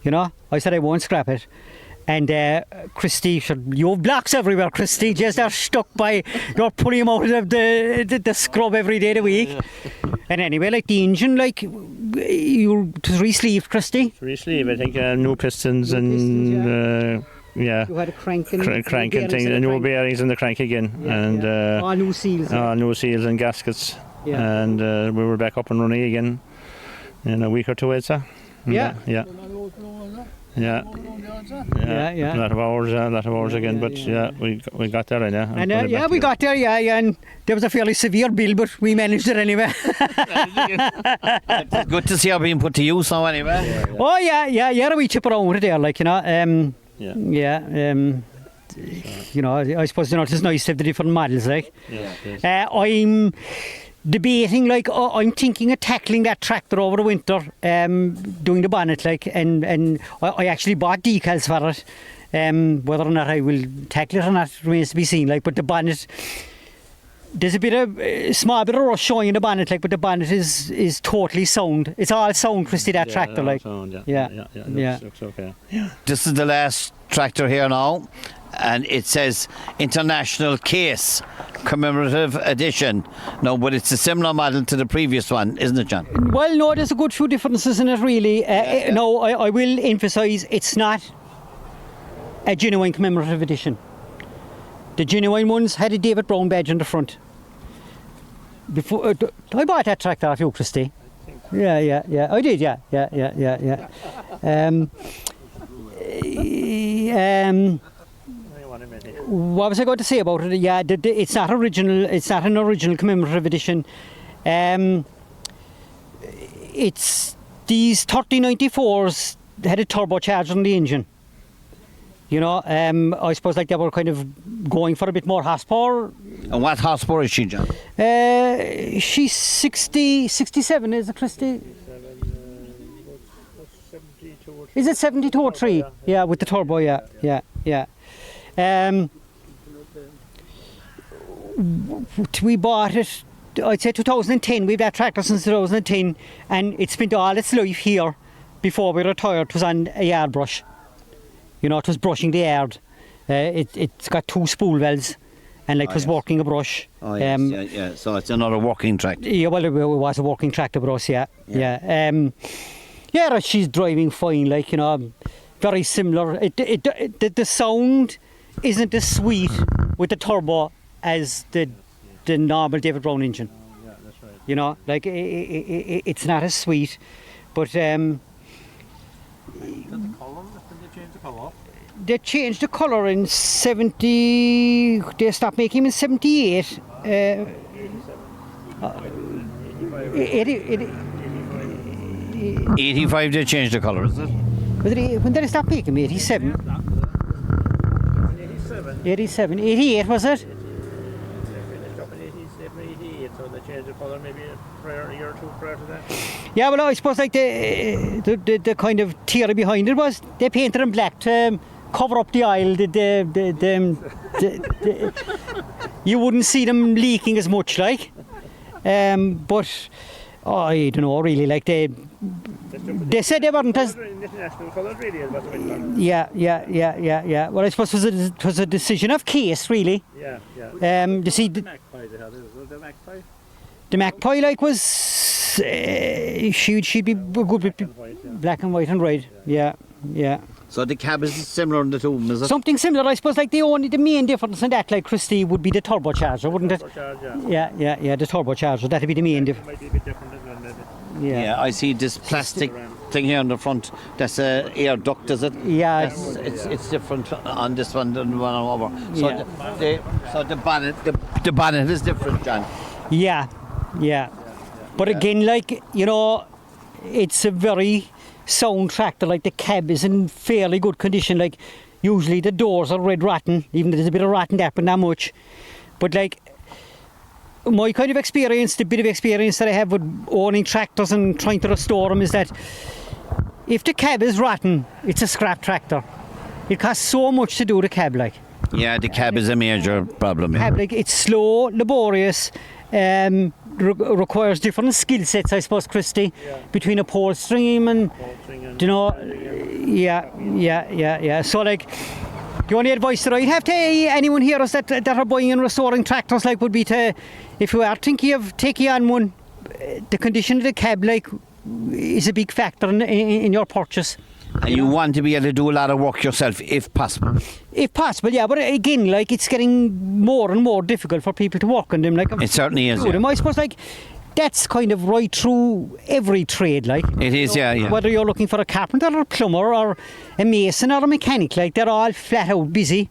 Yeah. I said I won't scrap it. And Christy said, you have blocks everywhere, Christy. Just they're stuck by, you're pulling them out of the scrub every day of the week. And anyway, like the engine, like, it was re-sleeved, Christy. Re-sleeved, I think, new pistons and, yeah. You had a crank and thing, the new bearings in the crank again. And all new seals. New seals and gaskets. Yeah. And we were back up and running again in a week or two, I'd say. Yeah. Yeah. Yeah. A lot of hours again, but yeah, we got there, yeah. And yeah, we got there, yeah, and there was a fairly severe bill, but we managed it anyway. It's good to see her being put to use now anyway. Oh yeah, we chip around with it there, like, you know. You know, I suppose, you know, it's nice to have the different models, like. Yeah. I'm debating, like, I'm thinking of tackling that tractor over the winter, doing the bonnet, like, and I actually bought decals for it. Whether or not I will tackle it or not remains to be seen, like, but the bonnet, there's a bit of small bit of rust showing in the bonnet, like, but the bonnet is totally sound. It's all sound, Christy, that tractor, like. Sound, Yeah. Looks okay. This is the last tractor here now, and it says International Case Commemorative Edition. No, but it's a similar model to the previous one, isn't it, John? Well, no, there's a good few differences in it, really. No, I will emphasise it's not a genuine commemorative edition. The genuine ones had a David Brown badge on the front. Before I bought that tractor off you, Christy. Yeah. I did, yeah. What was I going to say about it? Yeah, it's not original. It's not an original commemorative edition. It's these 3094s had a turbocharger in the engine. You know, I suppose like they were kind of going for a bit more horsepower. And what horsepower is she, John? She's 67, is it, Christy? Is it 72 or 3? Yeah, with the turbo, yeah. We bought it, I'd say 2010. We've had that tractor since 2010, and it spent all its life here before we retired. It was on a yard brush. You know, it was brushing the yard. It's got 2 spool wells, and like it was working a brush. Oh, yes, yeah. So it's another working tractor. Yeah, well, it was a working tractor for us, yeah. Yeah, she's driving fine, like, you know, very similar. The sound isn't as sweet with the turbo as the normal David Brown engine. Yeah, that's right. You know, like, it's not as sweet, but... They changed the colour in 70... They stopped making them in 78. 85 they changed the colour, is it? When did they stop making them? 87? 87. 88, was it? They finished up in 87, 88, so they changed the colour maybe a year or two prior to that. Yeah, well, I suppose like the kind of theory behind it was they painted them black to cover up the aisle. You wouldn't see them leaking as much, like. But I don't know, really, like they said they weren't as... International colours, really, is what they meant. Yeah. Well, I suppose it was a decision of case, really. Yeah. You see, The Magpie they had, was the Magpie? the Magpie, like, was... she'd be good with black and white and red. Yeah. So the cab is similar in the two, is it? Something similar, I suppose, like the main difference in that, like, Christy, would be the turbocharger, wouldn't it? Yeah, the turbocharger, that'd be the main difference. Might be a bit different as well, maybe. Yeah, I see this plastic thing here on the front. That's a air duct, is it? Yeah. It's different on this one than the one over. So Yeah. the bonnet is different, John. Yeah. But again, like, you know, it's a very sound tractor. Like, the cab is in fairly good condition. Like, usually the doors are red rotten, even though there's a bit of rotten there, but not much. But like, my kind of experience, the bit of experience that I have with owning tractors and trying to restore them, is that if the cab is rotten, it's a scrap tractor. It costs so much to do the cab, like. Yeah, the cab is a major problem. Yeah. Cab, like, it's slow, laborious, requires different skill sets, I suppose, Christy, between upholstering and, you know, yeah. So, like, the only advice that I have to anyone here is that are buying and restoring tractors, like, would be to, if you are thinking of taking on one, the condition of the cab, like, is a big factor in your purchase. And you want to be able to do a lot of work yourself, if possible. If possible, yeah. But again, like, it's getting more and more difficult for people to work on them. Like, It certainly is. I suppose, like, that's kind of right through every trade, like. It is, yeah. Whether you're looking for a carpenter or a plumber or a mason or a mechanic, like, they're all flat out busy.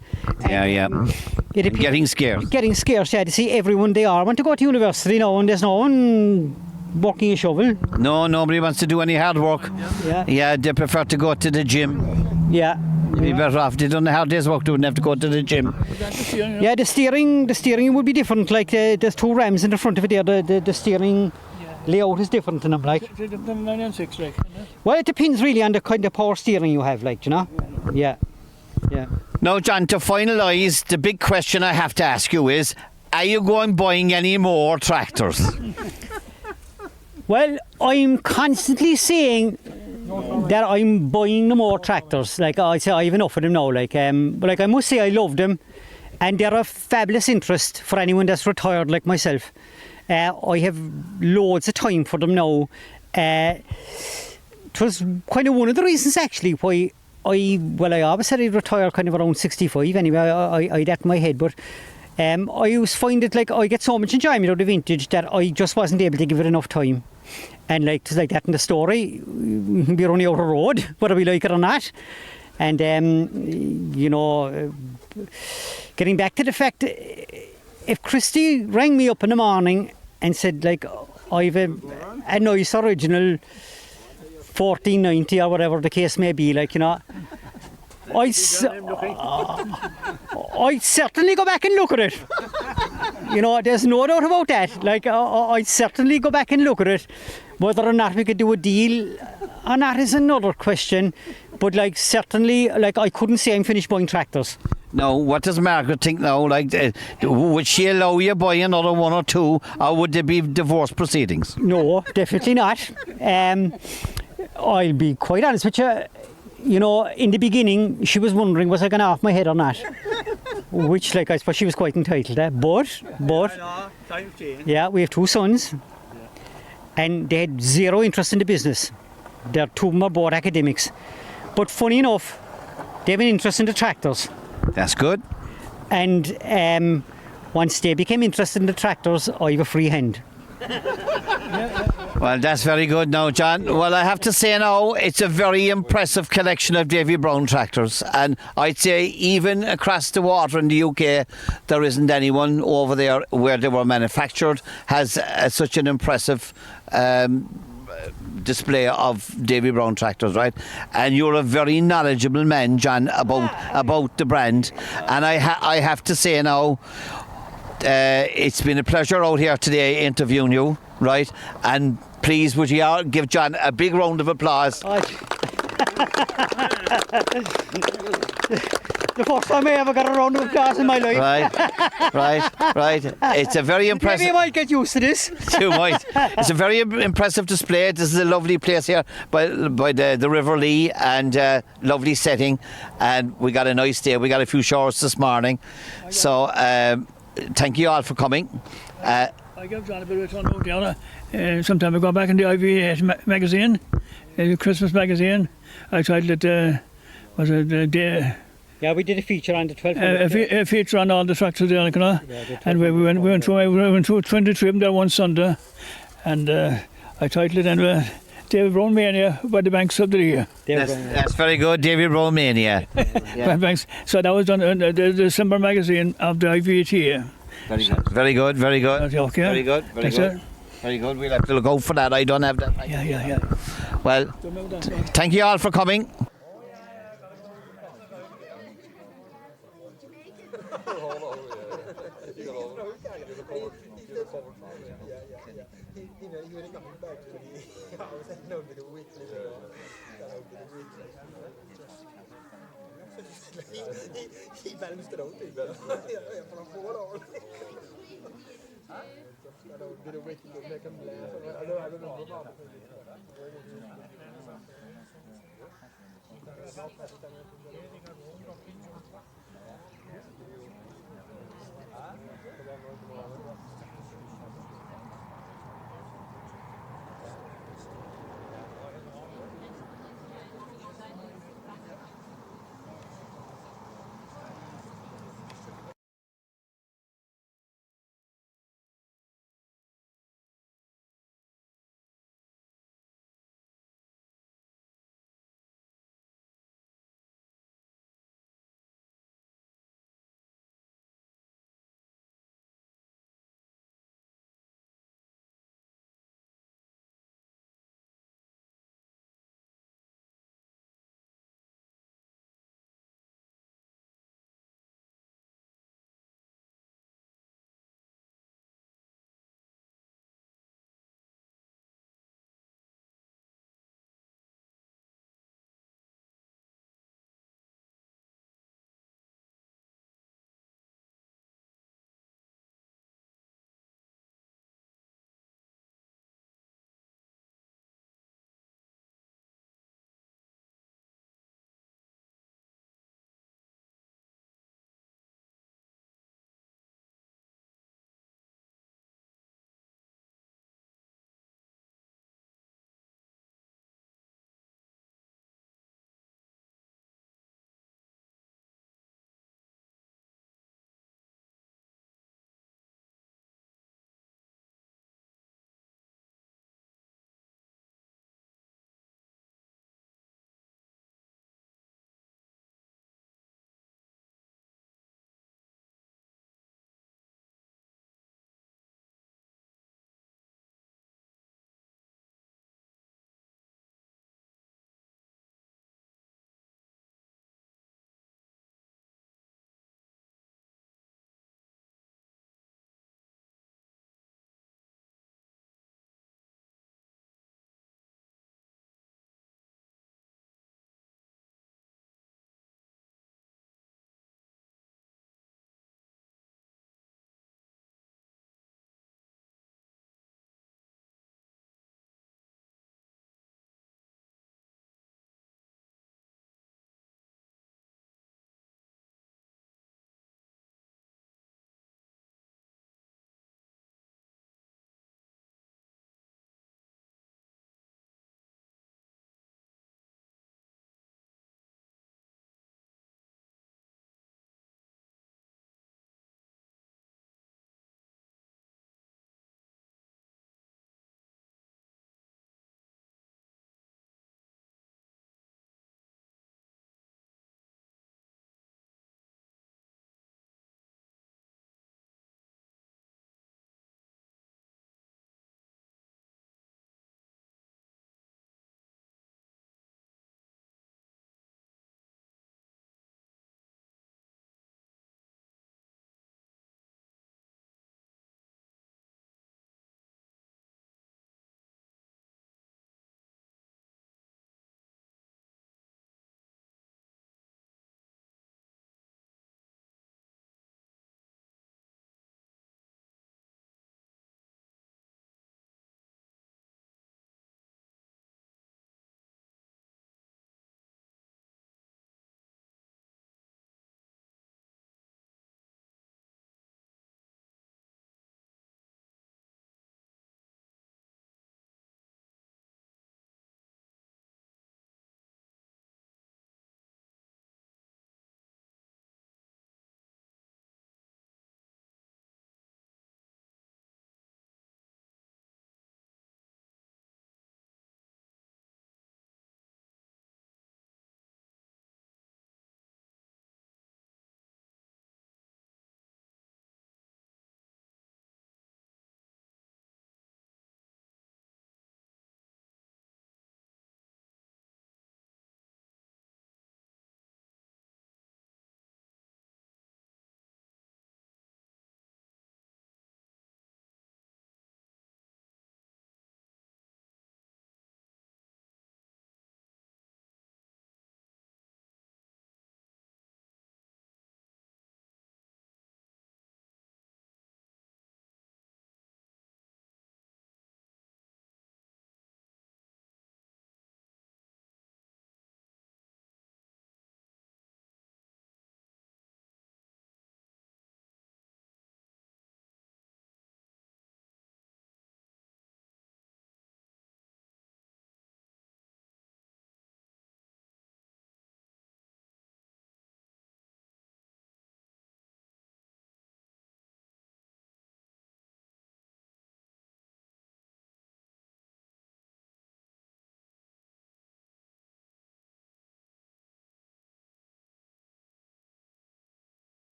Yeah. Getting scarce. Getting scarce, yeah, to see everyone they are. I want to go to university now and there's no one working a shovel. No, nobody wants to do any hard work. Yeah, they prefer to go to the gym. Yeah. You'd be better off. They don't know how day's work, they wouldn't have to go to the gym. Yeah, the steering would be different. Like, there's two rams in the front of it there. The steering layout is different in them, like. Well, it depends really on the kind of power steering you have, like, you know. Yeah. Now, John, to finalise, the big question I have to ask you is, are you going buying any more tractors? Well, I'm constantly saying that I'm buying no more tractors. Like, I say, I have enough of them now. Like, but like, I must say I love them, and they're a fabulous interest for anyone that's retired like myself. I have loads of time for them now. It was kind of one of the reasons actually why I always said I'd retire kind of around 65 anyway. I had that in my head, but I always find it like I get so much enjoyment out of vintage that I just wasn't able to give it enough time. And like, just like that in the story, we're only out of road, whether we like it or not. And you know, getting back to the fact, if Christy rang me up in the morning and said, like, I've a nice original 1490 or whatever the case may be, like, you know, I'd certainly go back and look at it. You know, there's no doubt about that. Like, I'd certainly go back and look at it. Whether or not we could do a deal or not is another question. But, like, certainly, like, I couldn't say I'm finished buying tractors. Now, what does Margaret think now? Like, would she allow you buy another one or two, or would there be divorce proceedings? No, definitely not. I'll be quite honest with you. You know, in the beginning, she was wondering, was I going to off my head or not? Which, like, I suppose she was quite entitled to. But, yeah, we have two sons, and they had zero interest in the business. Their two of them are both academics. But funny enough, they have an interest in the tractors. That's good. And once they became interested in the tractors, I have a free hand. Well, that's very good now, John. Well, I have to say now, it's a very impressive collection of Davy Brown tractors. And I'd say even across the water in the UK, there isn't anyone over there where they were manufactured has such an impressive display of Davy Brown tractors, right? And you're a very knowledgeable man, John, about the brand. And I have to say now, it's been a pleasure out here today interviewing you, right? And please, would you all give John a big round of applause? The first time I ever got a round of applause in my life. Right. It's a very impressive... Maybe I might get used to this. You might. It's a very impressive display. This is a lovely place here by the River Lee, and lovely setting. And we got a nice day. We got a few showers this morning. So thank you all for coming. I gave John a bit of a turn out the other. Sometime ago back in the IVA magazine, Christmas magazine, I titled it, was it Day... Yeah, we did a feature on the 12th. A feature on all the tractors there, you know. And we went through 23 of them there one Sunday, and I titled it David Brown Mania by the banks of the Lee. That's very good, David Brown Mania. Banks. So that was done in the December magazine of the IVA. Very good. Okay. Very good. Very good. We'll have to look out for that. I don't have that. Yeah. Well, thank you all for coming.